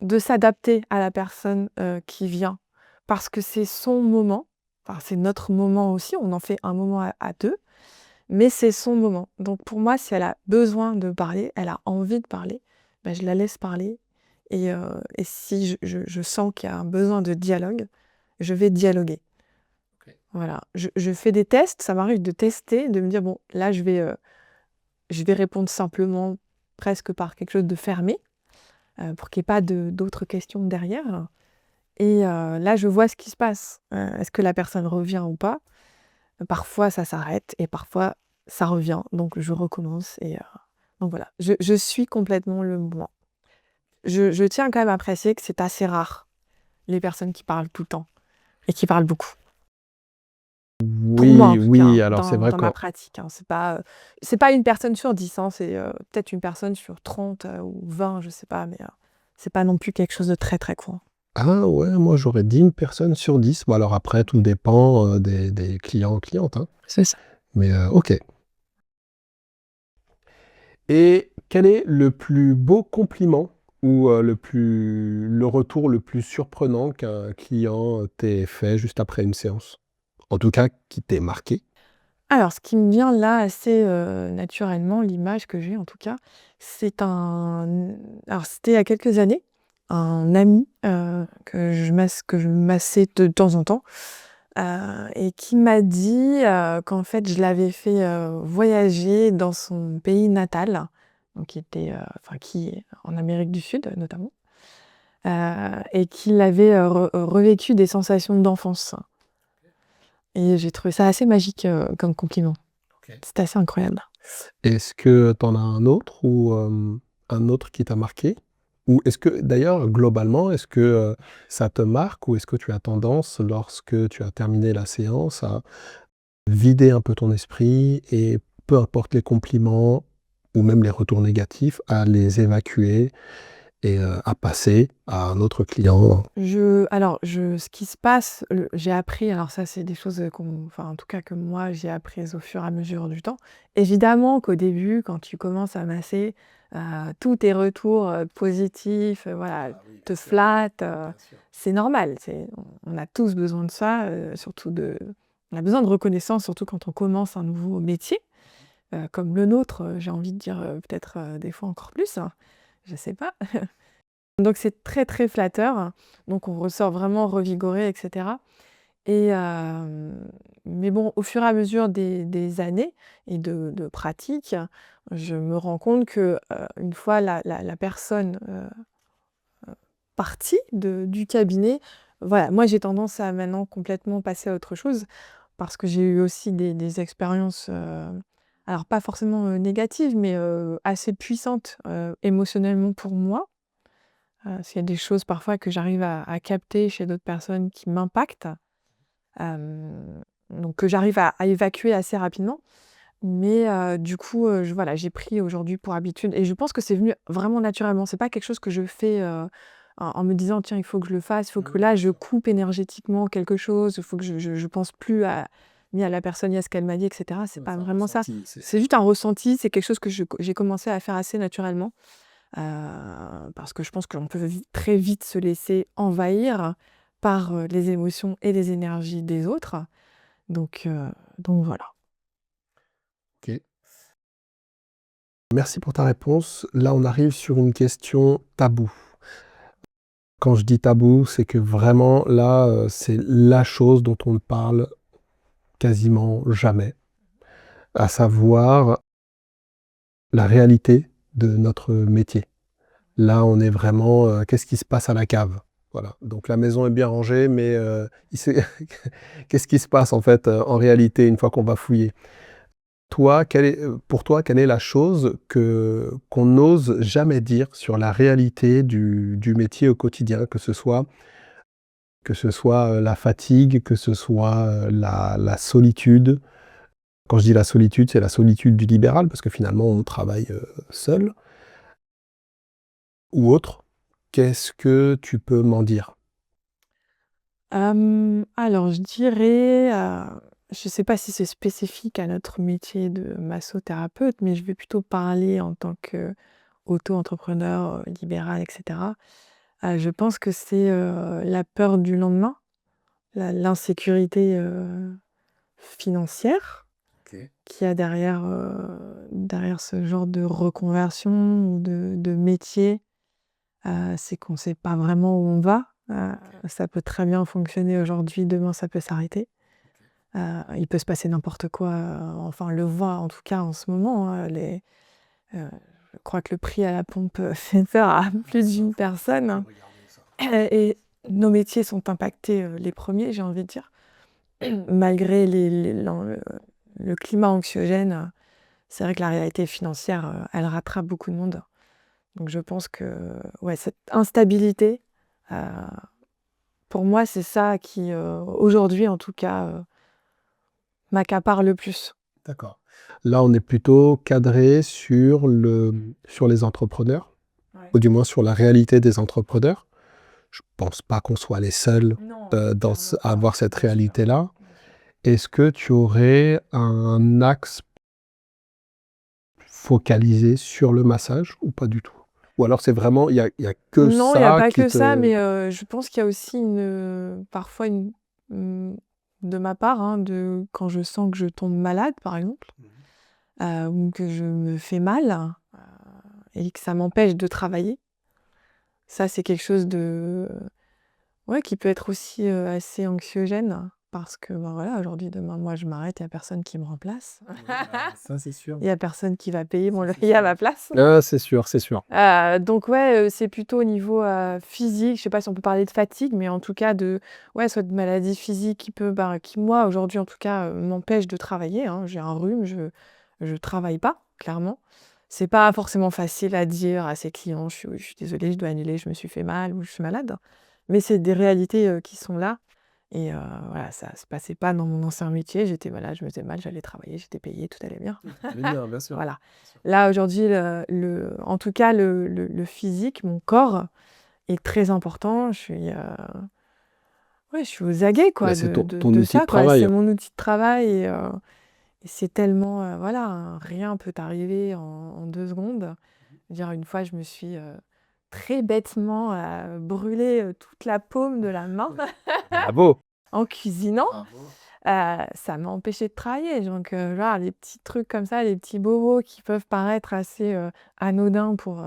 De s'adapter à la personne, qui vient. Parce que c'est son moment, enfin, c'est notre moment aussi, on en fait un moment à 2, mais c'est son moment. Donc pour moi, si elle a besoin de parler, elle a envie de parler, bah, je la laisse parler et si je sens qu'il y a un besoin de dialogue, je vais dialoguer. Ok. Voilà. Je fais des tests, ça m'arrive de tester, de me dire: «Bon, là, je vais répondre simplement, presque par quelque chose de fermé, pour qu'il y ait pas d'autres questions derrière». Et là, je vois ce qui se passe. Est-ce que la personne revient ou pas? Parfois, ça s'arrête et parfois, ça revient. Donc je recommence donc voilà. Je suis complètement le mouvement. Je tiens quand même à préciser que c'est assez rare, les personnes qui parlent tout le temps et qui parlent beaucoup. Pour moi, en Oui, tout cas, oui, hein, alors c'est vrai dans que ma pratique, hein. C'est pas une personne sur 10, hein, c'est, peut-être une personne sur 30, ou 20, je sais pas, mais c'est pas non plus quelque chose de très, très courant. ah ouais, moi j'aurais dit une personne sur 10. Bon alors après, tout dépend des clients, clientes, hein. C'est ça. Mais ok. Et quel est le plus beau compliment ou le retour le plus surprenant qu'un client t'ait fait juste après une séance? En tout cas, qui t'ait marqué? Alors, ce qui me vient là assez, naturellement, l'image que j'ai en tout cas, c'est alors c'était il y a quelques années, un ami, que je massais de temps en temps, et qui m'a dit, qu'en fait je l'avais fait, voyager dans son pays natal, donc qui était, enfin qui est en Amérique du Sud notamment, et qu'il avait, revécu des sensations d'enfance et j'ai trouvé ça assez magique, comme compliment. Ok. C'était assez incroyable. Est-ce que tu en as un autre ou un autre qui t'a marqué? Ou est-ce que d'ailleurs, globalement, est-ce que ça te marque ou est-ce que tu as tendance, lorsque tu as terminé la séance, à vider un peu ton esprit et peu importe les compliments ou même les retours négatifs, à les évacuer et à passer à un autre client? Ce qui se passe, j'ai appris, alors ça, c'est des choses, enfin, en tout cas, que moi, j'ai apprises au fur et à mesure du temps. Évidemment qu'au début, quand tu commences à masser, tous tes retours, positifs, voilà, Ah oui, bien te sûr, flattent, bien sûr. c'est normal. On a tous besoin de ça, on a besoin de reconnaissance, surtout quand on commence un nouveau métier, comme le nôtre, j'ai envie de dire, peut-être, des fois encore plus, hein, je sais pas. Donc c'est très, très flatteur. Donc on ressort vraiment revigoré et cetera et mais bon, au fur et à mesure des années et de pratique, je me rends compte que, une fois la personne, partie du cabinet, voilà, moi j'ai tendance à maintenant complètement passer à autre chose parce que j'ai eu aussi des expériences, alors pas forcément, négatives, mais assez puissantes, émotionnellement pour moi. S'il y a des choses parfois que j'arrive à capter chez d'autres personnes qui m'impactent, donc que j'arrive à évacuer assez rapidement. Mais du coup, voilà, j'ai pris aujourd'hui pour habitude et je pense que c'est venu vraiment naturellement. C'est pas quelque chose que je fais, en me disant: «Tiens, il faut que je le fasse, il faut que Mmh, là, bien je sûr. coupe énergétiquement quelque chose, il faut que je pense plus à ni à la personne, ni à ce qu'elle m'a dit» et cetera. C'est Ouais, pas c'est un vraiment ça. ressenti, C'est juste un ressenti, c'est quelque chose que j'ai commencé à faire assez naturellement. Parce que je pense qu'on peut très vite se laisser envahir par, les émotions et les énergies des autres. Donc, heu, donc voilà. OK. Merci pour ta réponse. Là, on arrive sur une question taboue. Quand je dis tabou, c'est que vraiment là, c'est la chose dont on ne parle quasiment jamais, à savoir la réalité de notre métier. Là, on est vraiment, qu'est-ce qui se passe à la cave? Voilà, donc la maison est bien rangée, mais il s'est qu'est-ce qui se passe en fait, en réalité, une fois qu'on va fouiller? Toi, pour toi, quelle est la chose qu'on n'ose jamais dire sur la réalité du métier au quotidien? Que ce soit Que ce soit la fatigue, que ce soit la solitude. Quand je dis la solitude, c'est la solitude du libéral, parce que finalement, on travaille seul ou autre. Qu'est-ce que tu peux m'en dire? Alors je dirais, je sais pas si c'est spécifique à notre métier de massothérapeute, mais je vais plutôt parler en tant qu'auto-entrepreneur, libéral et cetera. Je pense que c'est, la peur du lendemain, l'insécurité, financière Ok. qu'il y a derrière ce genre de reconversion ou de métier. C'est qu'on sait pas vraiment où on va. Ça peut très bien fonctionner aujourd'hui, demain ça peut s'arrêter. Il peut se passer n'importe quoi, enfin on le voit en tout cas en ce moment, hein, je crois que le prix à la pompe, fait peur à plus d'une personne. Et nos métiers sont impactés, les premiers, j'ai envie de dire. Malgré le climat anxiogène, c'est vrai que la réalité financière, elle rattrape beaucoup de monde. Donc je pense que, ouais, cette instabilité, heu, pour moi, c'est ça qui, aujourd'hui en tout cas, m'accapare le plus. D'accord. Là, on est plutôt cadré sur les entrepreneurs, Ouais. ou du moins sur la réalité des entrepreneurs. Je pense pas qu'on soit les seuls Non, clairement à pas, avoir cette bien sûr, réalité-là. bien sûr. Est-ce que tu aurais un axe focalisé sur le massage ou pas du tout? Ou alors c'est vraiment, il y a que Non, il y a ça pas qui que ça, te... mais je pense qu'il y a aussi parfois mmh, de ma part, hein, quand je sens que je tombe malade, par exemple, ou que je me fais mal, et que ça m'empêche de travailler. Ça, c'est quelque chose ouais, qui peut être aussi, assez anxiogène parce que, ben, voilà, aujourd'hui, demain, moi, je m'arrête, il y a personne qui me remplace. Ça, c'est sûr. Il y a personne qui va payer mon loyer à ma place. Ah, c'est sûr, c'est sûr. Donc ouais, c'est plutôt au niveau, physique, je sais pas si on peut parler de fatigue, mais en tout cas ouais, soit de maladie physique qui moi, aujourd'hui, en tout cas, m'empêche de travailler, hein. J'ai un rhume, je travaille pas, clairement. C'est pas forcément facile à dire à ses clients: «Je suis désolée, je dois annuler, je me suis fait mal» ou «Je suis malade». Mais c'est des réalités, qui sont là et voilà, ça se passait pas dans mon ancien métier. J'étais malade, je me faisais mal, j'allais travailler, j'étais payée, tout allait bien. Bien, bien sûr. Voilà. Là, aujourd'hui, en tout cas, le physique, mon corps est très important. Ouais, je suis aux aguets, Bah, quoi, c'est de ton outil de ça, quoi. C'est travail. mon outil de travail et c'est tellement, voilà, rien peut arriver en 2 secondes. Je veux dire, une fois, je me suis, très bêtement, brûlé, toute la paume de la main Bravo! en cuisinant. Bravo. Ça m'a empêchée de travailler, donc voilà, les petits trucs comme ça, les petits bobos qui peuvent paraître assez, anodins pour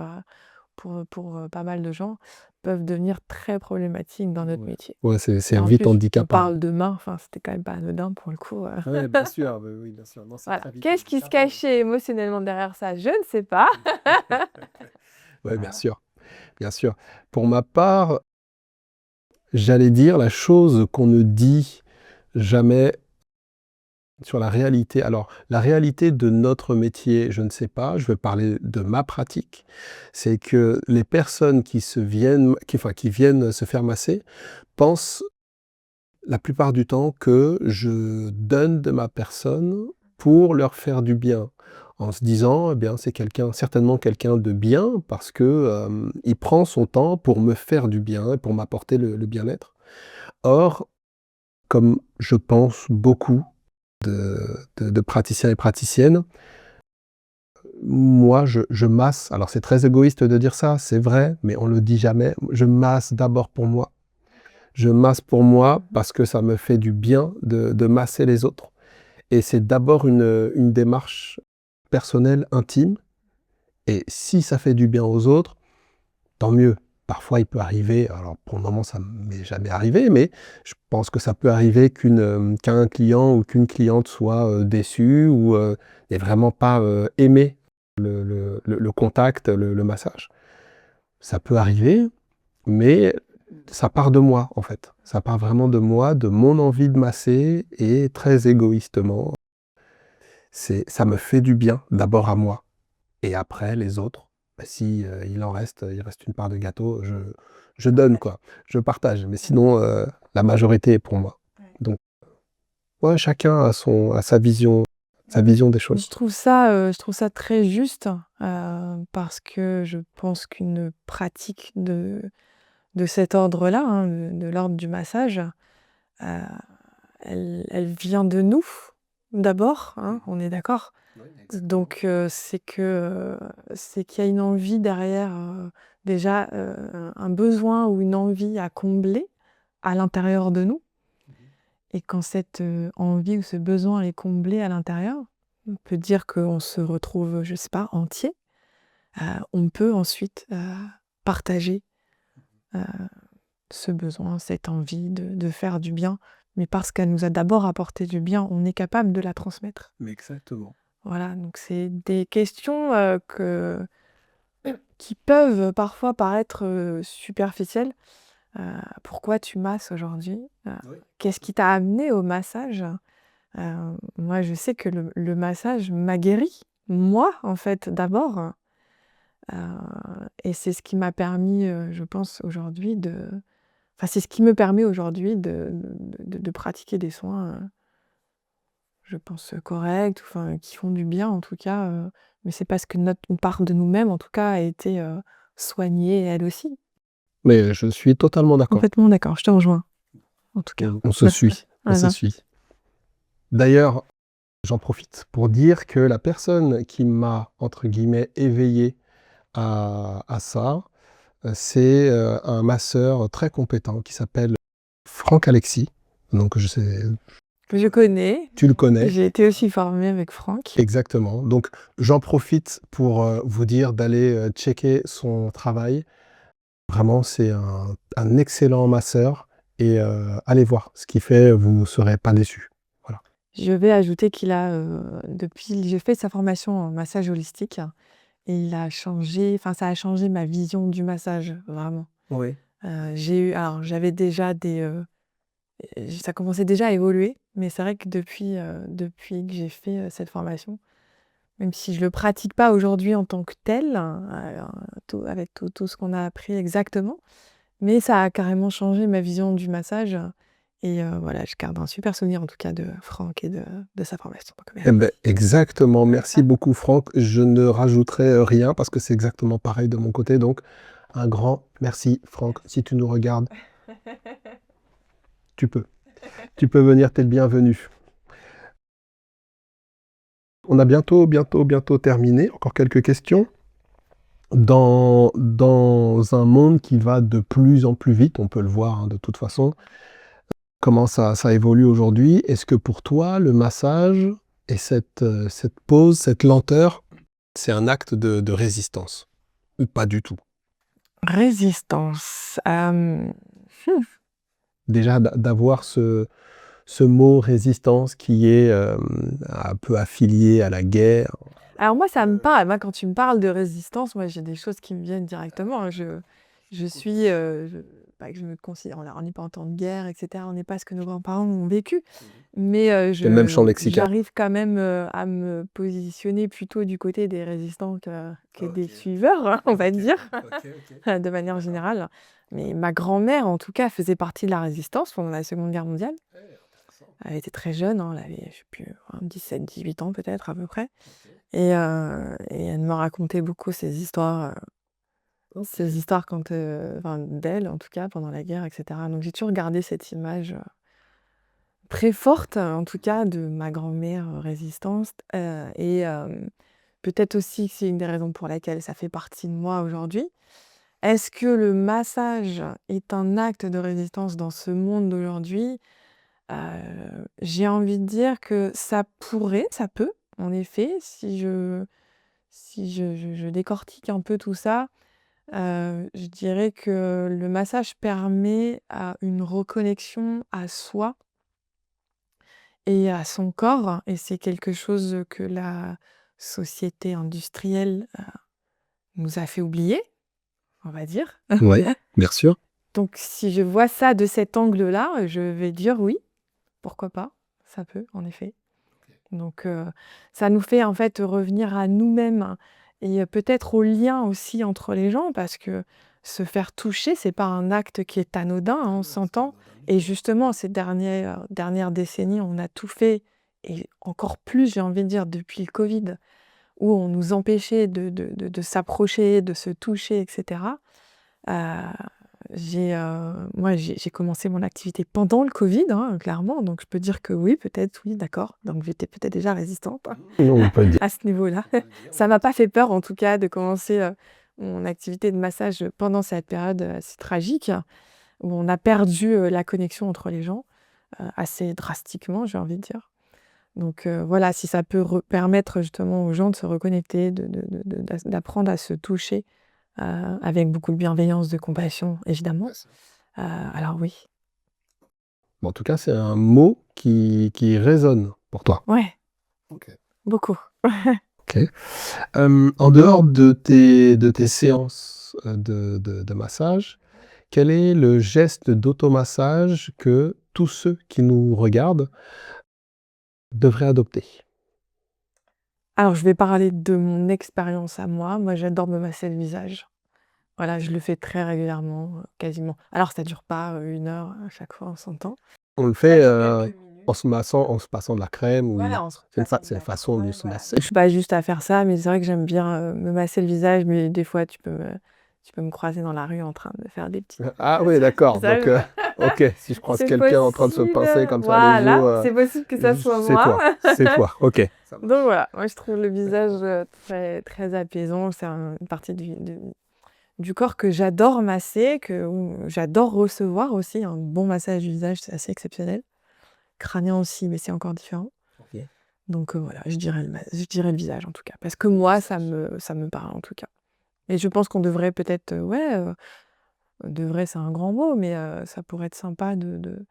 pas mal de gens, peuvent devenir très problématiques dans notre Ouais. métier Ouais, et c'est en vite plus, on handicapant. parle de mains, enfin, c'était quand même pas anodin pour le coup, Ouais, bien sûr, oui, bien sûr. Non, c'est voilà. très vite Qu'est-ce qui se handicapant. cachait émotionnellement derrière ça? Je ne sais pas. Ouais, bien sûr, bien sûr. Pour ma part, j'allais dire la chose qu'on ne dit jamais sur la réalité. Alors, la réalité de notre métier, je ne sais pas, je vais parler de ma pratique. C'est que les personnes qui viennent se faire masser pensent la plupart du temps que je donne de ma personne pour leur faire du bien. En se disant, eh bien, c'est certainement quelqu'un de bien parce que, il prend son temps pour me faire du bien et pour m'apporter le bien-être. Or, comme je pense beaucoup de praticiens et praticiennes, moi, je masse. Alors, c'est très égoïste de dire ça, c'est vrai, mais on le dit jamais. Je masse d'abord pour moi. Je masse pour moi Mmh. parce que ça me fait du bien de masser les autres. Et c'est d'abord une démarche personnelle, intime. Et si ça fait du bien aux autres, tant mieux. Parfois, il peut arriver, alors pour le moment, ça ne m'est jamais arrivé, mais je pense que ça peut arriver qu'un client ou qu'une cliente soit déçu ou n'ait vraiment pas aimé le contact, le massage. Ça peut arriver, mais ça part de moi, en fait. Ça part vraiment de moi, de mon envie de masser et très égoïstement, ça me fait du bien, d'abord à moi. Et après, les autres, bah, si il reste une part de gâteau, je donne, Partage. quoi. Je partage. Mais sinon, la majorité est pour moi. Ouais. Donc, ouais, chacun a sa vision des choses. Je trouve ça très juste, parce que je pense qu'une pratique de cet ordre-là, hein, de l'ordre du massage, heu, elle vient de nous, d'abord, hein, on est d'accord? Oui, exactement. Donc c'est qu'il y a une envie derrière, déjà, un besoin ou une envie à combler à l'intérieur de nous. Et quand cette, envie ou ce besoin est comblé à l'intérieur, on peut dire qu'on se retrouve, je sais pas, entier. On peut ensuite, partager, heu, ce besoin, cette envie de faire du bien, mais parce qu'elle nous a d'abord apporté du bien, on est capable de la transmettre. Mais exactement. Voilà, donc c'est des questions, qui peuvent parfois paraître, superficielles. Pourquoi tu masses aujourd'hui? Oui. Qu'est-ce qui t'a amené au massage? Moi, je sais que le massage m'a guérie, moi, en fait, d'abord, heu et c'est ce qui m'a permis, je pense aujourd'hui c'est ce qui me permet aujourd'hui de pratiquer des soins, je pense, corrects, enfin, qui font du bien en tout cas, mais c'est parce que une part de nous-mêmes, en tout cas, a été, soignée elle aussi. Mais je suis totalement d'accord. Complètement d'accord, je te rejoins, en tout cas. On se suit, on se Voilà. suit. D'ailleurs, j'en profite pour dire que la personne qui m'a, entre guillemets, «éveillé» à ça, c'est, un masseur très compétent qui s'appelle Franck Alexis. Donc je sais, Que je connais, tu le connais? j'ai été aussi formée avec Franck. Exactement. Donc j'en profite pour, vous dire d'aller, checker son travail. Vraiment, c'est un excellent masseur et allez voir ce qu'il fait, vous ne serez pas déçus. Voilà. Je vais ajouter qu'il a, depuis j'ai fait sa formation en massage holistique et ça a changé ma vision du massage, vraiment. Oui. J'avais déjà ça commençait déjà à évoluer, mais c'est vrai que depuis que j'ai fait, cette formation, même si je le pratique pas aujourd'hui en tant que tel, avec tout ce qu'on a appris exactement, mais ça a carrément changé ma vision du massage et voilà, je garde un super souvenir en tout cas de Franck et de sa formation. Donc Eh merci. beh, exactement. Merci beaucoup Franck. Je ne rajouterai, rien parce que c'est exactement pareil de mon côté, donc un grand merci Franck. Si tu nous regardes, tu peux. Tu peux venir, tu es le bienvenu. On a bientôt terminé. Encore quelques questions. Dans un monde qui va de plus en plus vite, on peut le voir, hein, de toute façon, comment ça évolue aujourd'hui, est-ce que pour toi, le massage et cette pause, cette lenteur, c'est un acte de résistance? Ou pas du tout? Résistance, Déjà d'avoir ce mot résistance qui est, un peu affilié à la guerre. alors moi ça me parle, moi quand tu me parles de résistance, moi j'ai des choses qui me viennent directement, hein. Je suis, pas que je me considère on n'est pas en temps de guerre et cetera, on n'est pas ce que nos grands-parents ont vécu, mais C'est le même champ lexical. j'arrive quand même, à me positionner plutôt du côté des résistants que des suiveurs, hein, on va dire, de manière générale. Mais ma grand-mère en tout cas faisait partie de la résistance pendant la Seconde Guerre mondiale. Elle était très jeune, hein, elle avait je sais plus, 17-18 ans peut-être à peu près. Et elle me racontait beaucoup ces histoires d'elle en tout cas pendant la guerre et cetera. Donc j'ai toujours gardé cette image, très forte en tout cas de ma grand-mère, résistante, et peut-être aussi que c'est une des raisons pour laquelle ça fait partie de moi aujourd'hui. Est-ce que le massage est un acte de résistance dans ce monde d'aujourd'hui? J'ai envie de dire que ça peut, en effet, si je décortique un peu tout ça, je dirais que le massage permet à une reconnexion à soi et à son corps et c'est quelque chose que la société industrielle, nous a fait oublier, on va dire. Oui, bien sûr. Donc si je vois ça de cet angle-là, je vais dire oui, pourquoi pas? Ça peut, en effet. Donc ça nous fait en fait revenir à nous-mêmes et peut-être au lien aussi entre les gens parce que se faire toucher, c'est pas un acte qui est anodin, hein, on s'entend. Et justement, ces dernières décennies, on a tout fait, et encore plus, j'ai envie de dire, depuis le Covid, où on nous empêchait de s'approcher, de se toucher, et cetera. Heu, j'ai commencé mon activité pendant le Covid, hein, clairement, donc je peux dire que oui, peut-être, oui, d'accord. Donc j'étais peut-être déjà résistante On peut dire. à ce niveau-là. Ça m'a pas fait peur, en tout cas, de commencer, mon activité de massage pendant cette période, assez tragique, où on a perdu, la connexion entre les gens, assez drastiquement, j'ai envie de dire. Donc voilà, si ça peut permettre justement aux gens de se reconnecter, d'apprendre à se toucher, avec beaucoup de bienveillance, de compassion, évidemment, alors oui. Bon, en tout cas, c'est un mot qui résonne pour toi. Ouais, Ok. beaucoup. Ok. En dehors de tes séances de massage, quel est le geste d'automassage que tous ceux qui nous regardent devraient adopter? Alors je vais parler de mon expérience à moi. Moi, j'adore me masser le visage. Voilà, je le fais très régulièrement, quasiment. Alors ça dure pas, 1 heure à chaque fois, on s'entend. On le Ça fait dure quelques minutes. en se massant, en se passant de la crème ou Voilà, on se c'est une, passant de c'est une la façon de crème, se voilà. masser. Je suis pas juste à faire ça, mais c'est vrai que j'aime bien, me masser le visage, mais des fois tu peux me croiser dans la rue en train de faire des petites Ah oui, massages sur le d'accord. Donc, visage. ok, si je croise C'est quelqu'un en train de se pincer possible, comme ça les voilà, joues, c'est possible que ça soit c'est moi. toi, c'est toi. Ok. Ça marche. Donc voilà, moi je trouve le visage, très très apaisant. C'est une partie du corps que j'adore masser, où j'adore recevoir aussi. Un bon massage du visage, c'est assez exceptionnel. Crânien aussi, mais c'est encore différent. Ok. Donc voilà, je dirais le visage en tout cas, parce que moi ça me parle en tout cas. Et je pense qu'on devrait peut-être, devrait c'est un grand mot, mais ça pourrait être sympa de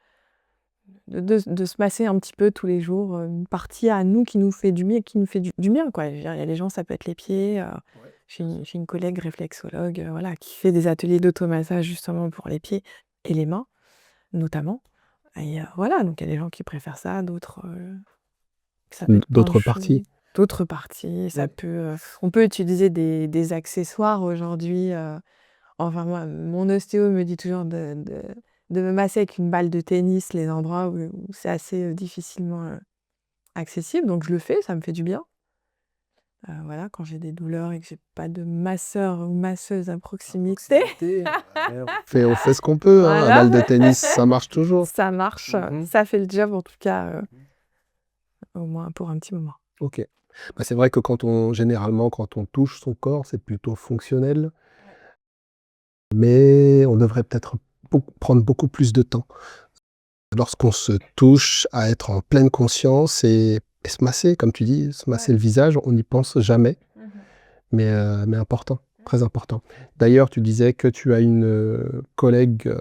se masser un petit peu tous les jours, une partie à nous qui nous fait du bien, qui nous fait du bien, quoi. Je veux dire, il y a des gens, ça peut être les pieds, Ouais, j'ai une collègue réflexologue, voilà, qui fait des ateliers d'automassage justement pour les pieds et les mains, notamment. Et voilà, donc il y a des gens qui préfèrent ça, d'autres, ça peut être plein de d'autres choses. parties. D'autres parties, ça Ouais. peut, on peut utiliser des accessoires aujourd'hui, enfin moi, mon ostéo me dit toujours de me masser avec une balle de tennis les endroits où c'est assez, difficilement, accessible, donc je le fais, ça me fait du bien. Voilà, quand j'ai des douleurs et que j'ai pas de masseur ou masseuse à proximité, Ouais, on fait ce qu'on peut, hein. La voilà, balle de tennis, ça marche toujours. ça marche, Mhm. ça fait le job en tout cas, au moins pour un petit moment. Ok. Bah, c'est vrai que généralement, quand on touche son corps, c'est plutôt fonctionnel, mais on devrait peut-être prendre beaucoup plus de temps lorsqu'on se touche à être en pleine conscience et se masser, comme tu dis, se masser Ouais. le visage, on n'y pense jamais, mais important, très important. D'ailleurs, tu disais que tu as une collègue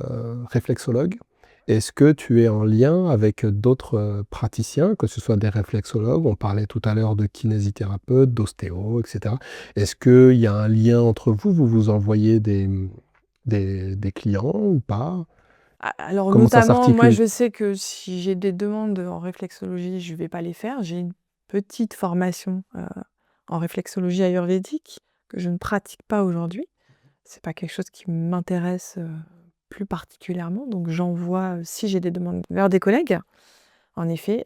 réflexologue. Est-ce que tu es en lien avec d'autres praticiens, que ce soit des réflexologues, on parlait tout à l'heure de kinésithérapeutes, d'ostéo, etc. Est-ce qu'il y a un lien entre vous? Vous vous envoyez des clients ou pas? Alors Comment ça notamment, moi s'articule? je sais que si j'ai des demandes en réflexologie, je vais pas les faire. J'ai une petite formation, en réflexologie ayurvédique que je ne pratique pas aujourd'hui. C'est pas quelque chose qui m'intéresse, plus particulièrement, donc j'envoie, si j'ai des demandes vers des collègues, en effet,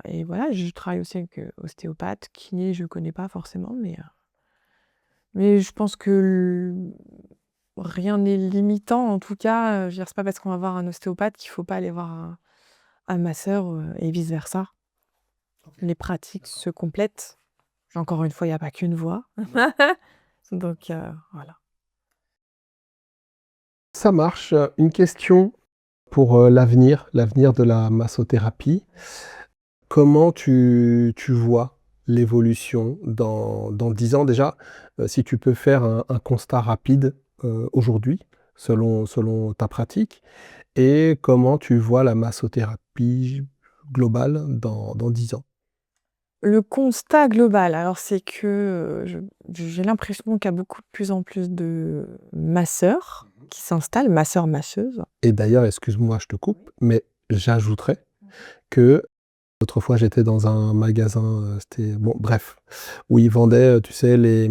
et voilà, je travaille aussi avec, ostéopathe, kiné, je connais pas forcément, mais je pense que rien n'est limitant en tout cas, je veux dire, c'est pas parce qu'on va voir un ostéopathe qu'il faut pas aller voir un masseur, et vice versa. Les pratiques se complètent. Encore une fois, il y a pas qu'une voie. Donc voilà. Ça marche. Une question pour l'avenir de la massothérapie. Comment tu vois l'évolution dans 10 ans déjà? Si tu peux faire un constat rapide aujourd'hui, selon ta pratique, et comment tu vois la massothérapie globale dans 10 ans? Le constat global, alors c'est que, j'ai l'impression qu'il y a beaucoup de plus en plus de masseurs qui s'installent, masseurs, masseuses. Et d'ailleurs, excuse-moi, je te coupe, mais j'ajouterais que L'autre fois, j'étais dans un magasin, c'était bon, bref, où ils vendaient, tu sais, des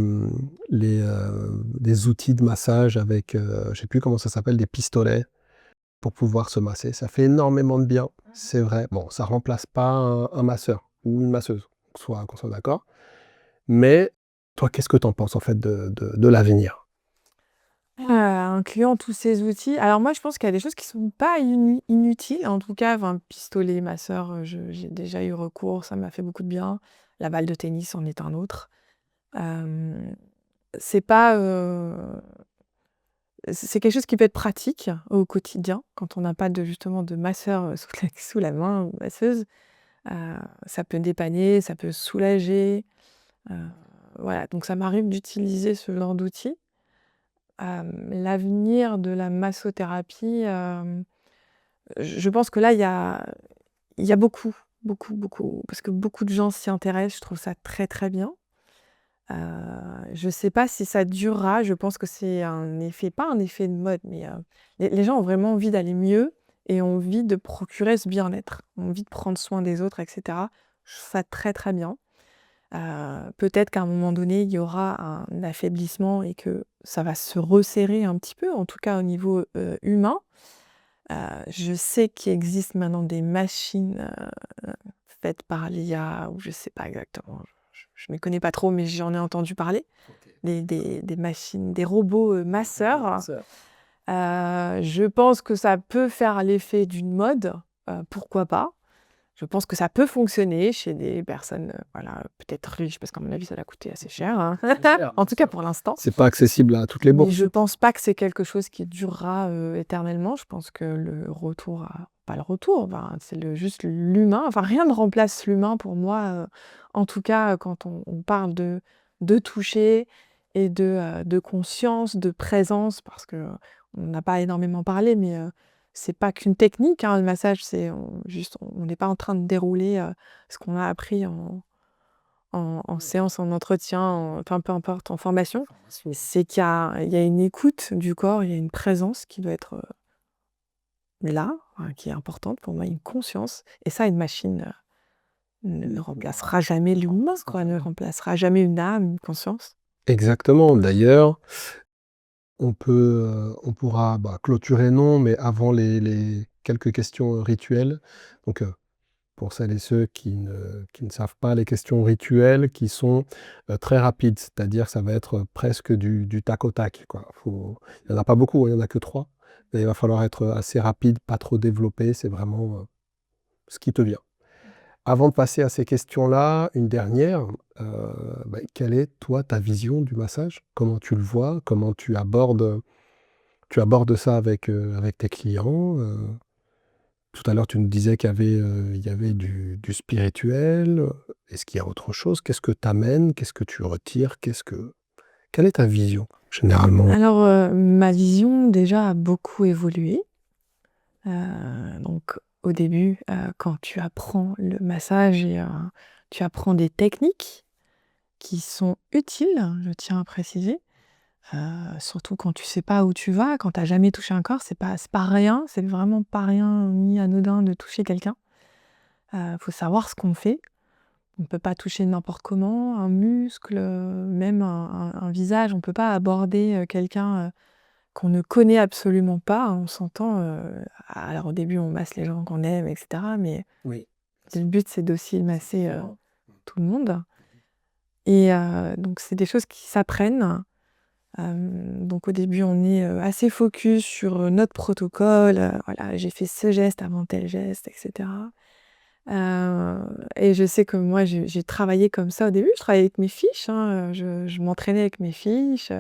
outils de massage avec, je sais plus comment ça s'appelle, des pistolets pour pouvoir se masser. Ça fait énormément de bien, c'est vrai. Bon, ça remplace pas un masseur ou une masseuse, qu'on soit d'accord. Mais toi, qu'est-ce que tu en penses en fait de l'avenir? Incluant tous ces outils. Alors moi, je pense qu'il y a des choses qui sont pas inutiles. En tout cas, enfin, pistolet, masseur, j'ai déjà eu recours, ça m'a fait beaucoup de bien. La balle de tennis en est un autre. Hem, c'est pas, c'est quelque chose qui peut être pratique au quotidien quand on n'a pas justement de masseur, sous la main ou masseuse. Ça peut dépanner, ça peut soulager, heu, voilà, donc ça m'arrive d'utiliser ce genre d'outils. L'avenir de la massothérapie, je pense que là, il y a beaucoup, beaucoup, beaucoup, parce que beaucoup de gens s'y intéressent. Je trouve ça très, très bien. Heu, je ne sais pas si ça durera. Je pense que c'est un effet, pas un effet de mode, mais les gens ont vraiment envie d'aller mieux et ont envie de procurer ce bien-être, ont envie de prendre soin des autres et cetera. Je trouve ça très, très bien. Peut-être qu'à un moment donné, il y aura un affaiblissement et que ça va se resserrer un petit peu, en tout cas au niveau, humain. Je sais qu'il existe maintenant des machines, faites par l'IA ou je sais pas exactement, je m'y connais pas trop, mais j'en ai entendu parler. OK. Des machines, des robots, masseurs. Ça. Je pense que ça peut faire l'effet d'une mode, pourquoi pas? Je pense que ça peut fonctionner chez des personnes, voilà, peut-être riches, parce qu'à mon avis, ça doit coûter assez cher, hein. C'est cher, En bien tout cas sûr. pour l'instant. C'est pas accessible à toutes les Mais bourses. je pense pas que c'est quelque chose qui durera, éternellement. Je pense que le retour à pas le retour, ben, c'est juste l'humain. Enfin, rien ne remplace l'humain pour moi, en tout cas, quand on parle de toucher et de conscience, de présence, parce qu'on n'a pas énormément parlé, mais c'est pas qu'une technique, hein, le massage, on n'est pas en train de dérouler, ce qu'on a appris en séance, en entretien, enfin peu importe, en formation. C'est qu'il y a une écoute du corps, il y a une présence qui doit être, là, qui est importante pour moi, une conscience et ça une machine, ne remplacera jamais l'humain quoi, ne remplacera jamais une âme, une conscience. Exactement. D'ailleurs, on pourra, bah, clôturer non, mais avant les quelques questions, rituelles. Donc, pour celles et ceux qui ne savent pas, les questions rituelles qui sont, très rapides, c'est-à-dire ça va être presque du tac au tac, quoi. Il y en a pas beaucoup, hein, il y en a que 3, mais il va falloir être assez rapide, pas trop développé, c'est vraiment, ce qui te vient. Avant de passer à ces questions-là, une dernière, bah, quelle est toi ta vision du massage? Comment tu le vois? Comment tu abordes ça avec tes clients? Tout à l'heure, tu nous disais qu'il y avait du spirituel, est-ce qu'il y a autre chose? Qu'est-ce que tu amènes? Qu'est-ce que tu retires? Quelle est ta vision généralement? Alors, ma vision déjà a beaucoup évolué. Donc au début, quand tu apprends le massage et tu apprends des techniques qui sont utiles, je tiens à préciser. Surtout quand tu sais pas où tu vas, quand tu as jamais touché un corps, c'est pas rien, c'est vraiment pas rien ni anodin de toucher quelqu'un. Faut savoir ce qu'on fait. On peut pas toucher n'importe comment, un muscle, même un visage. On peut pas aborder, quelqu'un, qu'on ne connaît absolument pas, hein. On s'entend, alors au début on masse les gens qu'on aime et cetera, mais Oui, le but c'est d'aussi masser, différent. tout le monde et donc c'est des choses qui s'apprennent. Donc au début, on est, assez focus sur, notre protocole, voilà, j'ai fait ce geste avant tel geste et cetera. Et je sais que moi, j'ai travaillé comme ça au début. Je travaillais avec mes fiches, hein, je m'entraînais avec mes fiches,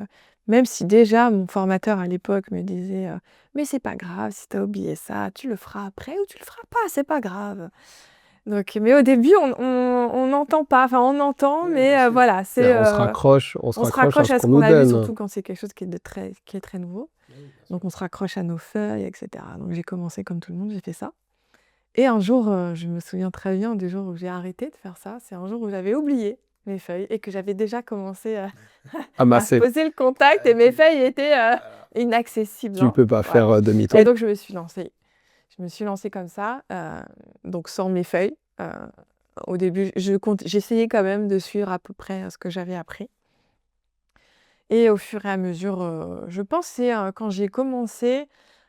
même si déjà mon formateur à l'époque me disait, «Mais c'est pas grave, si tu as oublié ça, tu le feras après ou tu le feras pas, c'est pas grave». Donc mais au début, on n'entend pas, enfin on entend, Oui, bien mais sûr. voilà, c'est, On se on se raccroche à raccroche ce à ce qu'on qu'on nous a vu, donne. surtout quand c'est quelque chose qui est très nouveau. Donc on se raccroche à nos feuilles et cetera. Donc j'ai commencé comme tout le monde, j'ai fait ça et un jour, je me souviens très bien du jour où j'ai arrêté de faire ça. C'est un jour où j'avais oublié mes feuilles et que j'avais déjà commencé, à Amasser. poser le contact et mes feuilles étaient, inaccessibles, Tu hein. peux pas Voilà faire, demi-tour. et donc je me suis lancée. Je me suis lancée comme ça, donc sans mes feuilles, Au début, j'essayais quand même de suivre à peu près ce que j'avais appris. Et au fur et à mesure, je pense que c'est quand j'ai commencé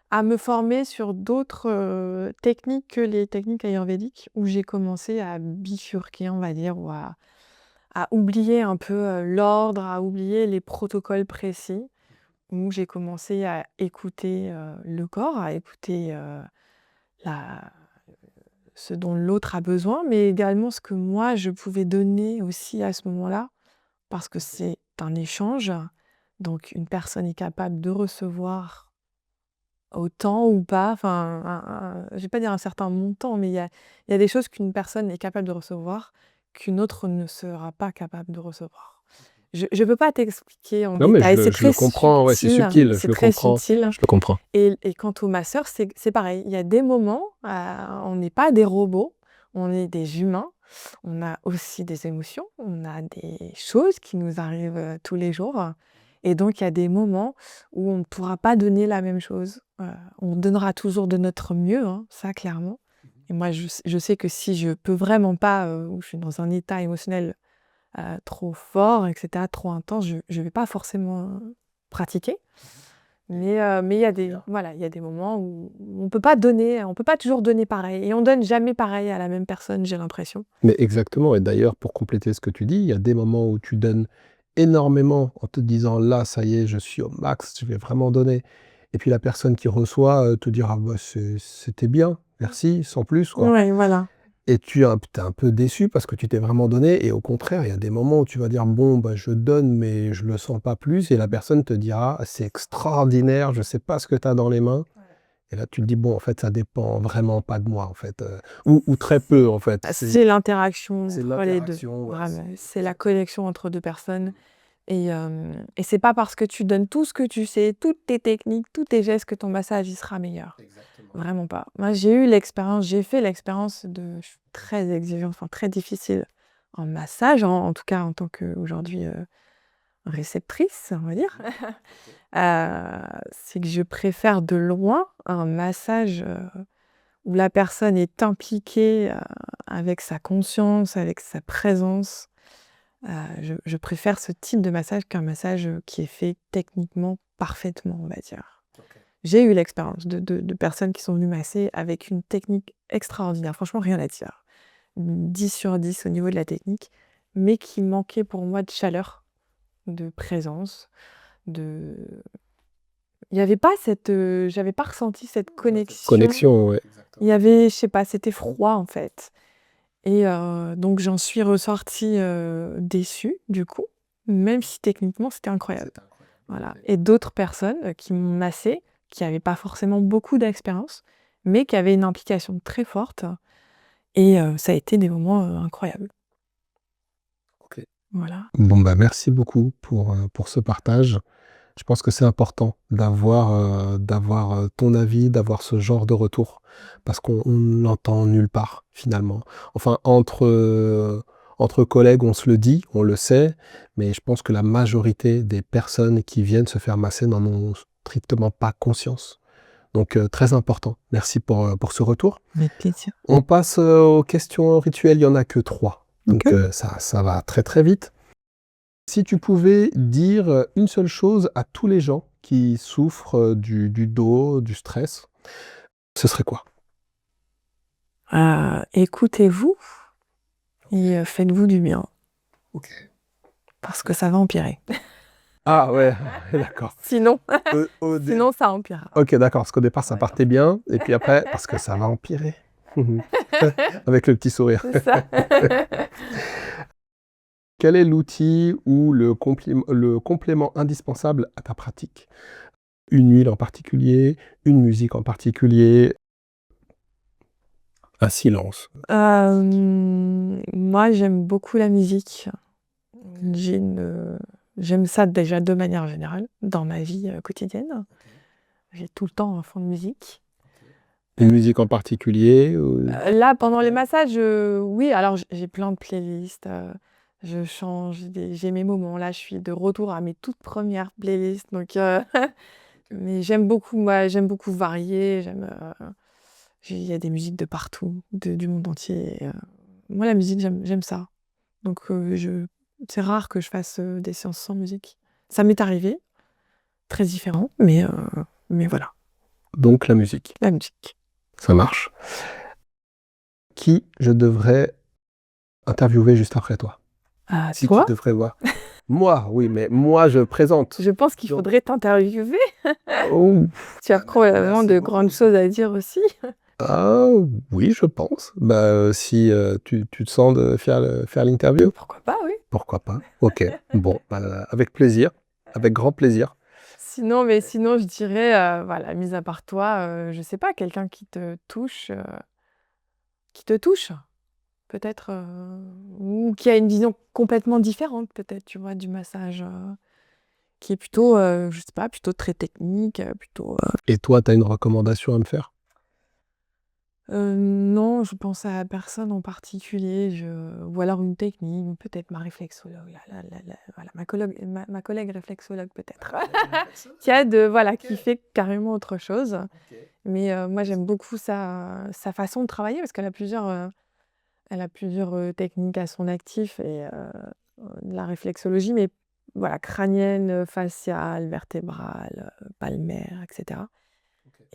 à me former sur d'autres techniques que les techniques ayurvédiques, où j'ai commencé à bifurquer, on va dire, ou à oublier un peu l'ordre, à oublier les protocoles précis, où j'ai commencé à écouter le corps, à écouter la ce dont l'autre a besoin, mais également ce que moi je pouvais donner aussi à ce moment-là, parce que c'est un échange. Donc une personne est capable de recevoir autant ou pas, enfin, je vais pas dire un certain montant, mais il y a des choses qu'une personne est capable de recevoir, qu'une autre ne sera pas capable de recevoir. Je ne peux pas t'expliquer en Non, mais détail, c'est je le très comprends, ouais, c'est subtil, subtil, je c'est le très comprends, subtil. je le comprends. Et quant aux masseurs, c'est pareil. Il y a des moments, on n'est pas des robots, on est des humains. On a aussi des émotions, on a des choses qui nous arrivent tous les jours. Et donc, il y a des moments où on ne pourra pas donner la même chose. On donnera toujours de notre mieux, hein, ça clairement. Et moi, je sais que si je peux vraiment pas, ou je suis dans un état émotionnel trop fort, etc., trop intense, je ne vais pas forcément pratiquer. Mais il y a voilà, il y a des moments où on peut pas donner, on peut pas toujours donner pareil. Et on donne jamais pareil à la même personne, j'ai l'impression. Mais exactement, et d'ailleurs, pour compléter ce que tu dis, il y a des moments où tu donnes énormément en te disant: «Là, ça y est, je suis au max, je vais vraiment donner», et puis la personne qui reçoit, te dira: «Bah, c'était bien, merci», sans plus, quoi. Ouais, voilà. Et tu es un peu déçu parce que tu t'es vraiment donné, et au contraire, il y a des moments où tu vas dire: «Bon, bah, je donne, mais je le sens pas plus», et la personne te dira: «C'est extraordinaire, je sais pas ce que tu as dans les mains». Et là, tu te dis: «Bon, en fait, ça dépend vraiment pas de moi, en fait», ou très peu, en fait. C'est l'interaction C'est entre les 2, l'interaction, ouais, vraiment. C'est la connexion entre 2 personnes et c'est pas parce que tu donnes tout ce que tu sais, toutes tes techniques, tous tes gestes que ton massage, il sera meilleur. exactement. Vraiment pas. Moi, j'ai fait l'expérience de je suis très exigeante, enfin très difficile en massage, en tout cas en tant qu'aujourd'hui, réceptrice, on va dire. C'est que je préfère de loin un massage, où la personne est impliquée, avec sa conscience, avec sa présence. Je préfère ce type de massage qu'un massage, qui est fait techniquement parfaitement, on va dire. OK. J'ai eu l'expérience de personnes qui sont venues masser avec une technique extraordinaire, franchement rien à dire. 10 sur 10 au niveau de la technique, mais qui manquait pour moi de chaleur, de présence, de il y avait pas j'avais pas ressenti cette connexion. Connexion, ouais. Il y avait, je sais pas, c'était froid en fait. Et donc j'en suis ressortie, déçue du coup, même si techniquement c'était incroyable. C'est incroyable. Voilà. Et d'autres personnes, qui m'ont massée, qui avaient pas forcément beaucoup d'expérience, mais qui avaient une implication très forte et ça a été des moments, incroyables. OK. Voilà. Bon, bah, merci beaucoup pour ce partage. Je pense que c'est important d'avoir, ton avis, d'avoir ce genre de retour, parce qu'on l'entend nulle part, finalement. Enfin, entre collègues, on se le dit, on le sait, mais je pense que la majorité des personnes qui viennent se faire masser n'en ont strictement pas conscience. Donc, très important. Merci pour ce retour. Avec plaisir. On passe, aux questions rituelles, il y en a que 3. Donc, OK. ça va très, très vite. Si tu pouvais dire, une seule chose à tous les gens qui souffrent, du dos, du stress, ce serait quoi? Écoutez-vous et faites-vous du bien, OK. parce que ça va empirer. Ah ouais, d'accord. Sinon Au dé sinon ça empirera. OK, d'accord, parce qu'au départ, ça Voilà. partait bien, et puis après, parce que ça va empirer. Avec le petit sourire. C'est ça. Quel est l'outil ou le complément indispensable à ta pratique? Une huile en particulier, une musique en particulier? Un silence? Moi, j'aime beaucoup la musique. J'ai j'aime ça déjà de manière générale, dans ma vie, quotidienne. J'ai tout le temps un fond de musique. Une musique en particulier ou? Là, pendant les massages, oui, alors j'ai plein de playlists, je change, j'ai mes moments. Là, je suis de retour à mes toutes premières playlists, donc mais j'aime beaucoup varier, il y a des musiques de partout, du monde entier, moi, la musique, j'aime ça. Donc, c'est rare que je fasse des séances sans musique. Ça m'est arrivé, très différent, mais voilà, Donc la musique, la musique. ça marche. Qui je devrais interviewer juste après toi? Si tu Toi, devrais voir. Moi, oui, mais moi je présente. je pense qu'il Donc, faudrait t'interviewer. oh, Tu as probablement de grandes choses à dire aussi. ah oui, je pense. Bah, si tu te sens de faire l'interview, Pourquoi pas, oui. pourquoi pas? Ok, bon, bah, avec plaisir, avec grand plaisir. Sinon, je dirais, voilà, mis à part toi, je sais pas, quelqu'un qui te touche, peut-être, ou qui a une vision complètement différente, peut-être, tu vois, du massage, qui est plutôt, je sais pas, plutôt très technique, plutôt. Et toi, tu as une recommandation à me faire? Non, je pense à personne en particulier, ou alors une technique, ou peut-être ma réflexologue, voilà, ma collègue réflexologue peut-être. Qui fait carrément autre chose. Mais moi j'aime beaucoup sa façon de travailler parce qu'elle a plusieurs, techniques à son actif et de la réflexologie, mais voilà, crânienne, faciale, vertébrale, palmaire et cetera.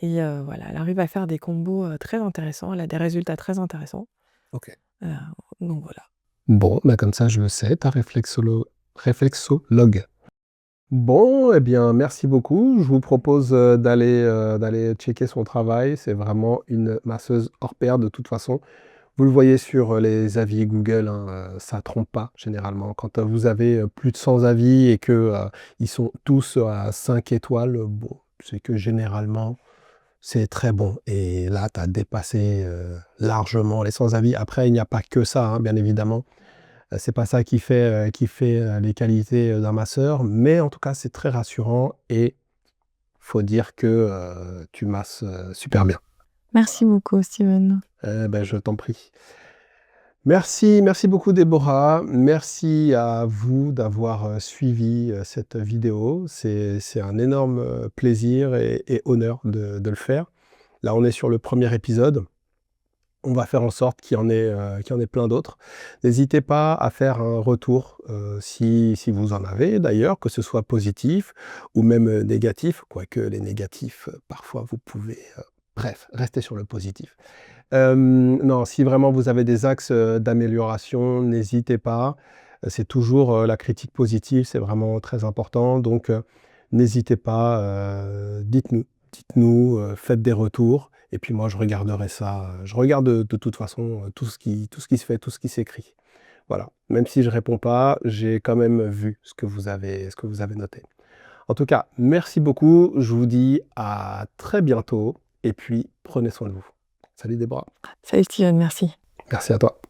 Et voilà, elle arrive à faire des combos, très intéressants. Elle a des résultats très intéressants. Ok. Heu, donc voilà. Bon, bah comme ça je le sais, ta réflexologue. Bon, eh bien, merci beaucoup. Je vous propose d'aller checker son travail. C'est vraiment une masseuse hors pair de toute façon. Vous le voyez sur les avis Google, hein, ça trompe pas généralement. Quand vous avez plus de 100 avis et que ils sont tous à 5 étoiles, bon, c'est que généralement, c'est très bon. Et là, tu as dépassé largement les 100 avis. Après, il n'y a pas que ça, hein, bien évidemment. C'est pas ça qui fait les qualités d'un masseur, mais en tout cas, c'est très rassurant et faut dire que tu masses super bien. Merci beaucoup Steven. Ben, je t'en prie. Merci, merci beaucoup Déborah. Merci à vous d'avoir suivi cette vidéo. C'est un énorme plaisir et honneur de le faire. Là, on est sur le premier épisode. On va faire en sorte qu'il y en ait plein d'autres. N'hésitez pas à faire un retour si vous en avez d'ailleurs, que ce soit positif ou même négatif, quoique les négatifs, parfois vous pouvez, bref, rester sur le positif. Non, si vraiment vous avez des axes d'amélioration, n'hésitez pas. C'est toujours la critique positive, c'est vraiment très important. Donc, n'hésitez pas, dites-nous, faites des retours. Et puis moi, je regarderai ça. Je regarde de toute façon tout ce qui se fait, tout ce qui s'écrit. Voilà. Même si je réponds pas, j'ai quand même vu ce que vous avez noté. En tout cas, merci beaucoup. Je vous dis à très bientôt. Et puis, prenez soin de vous. Salut Déborah. Salut Steven, merci. Merci à toi.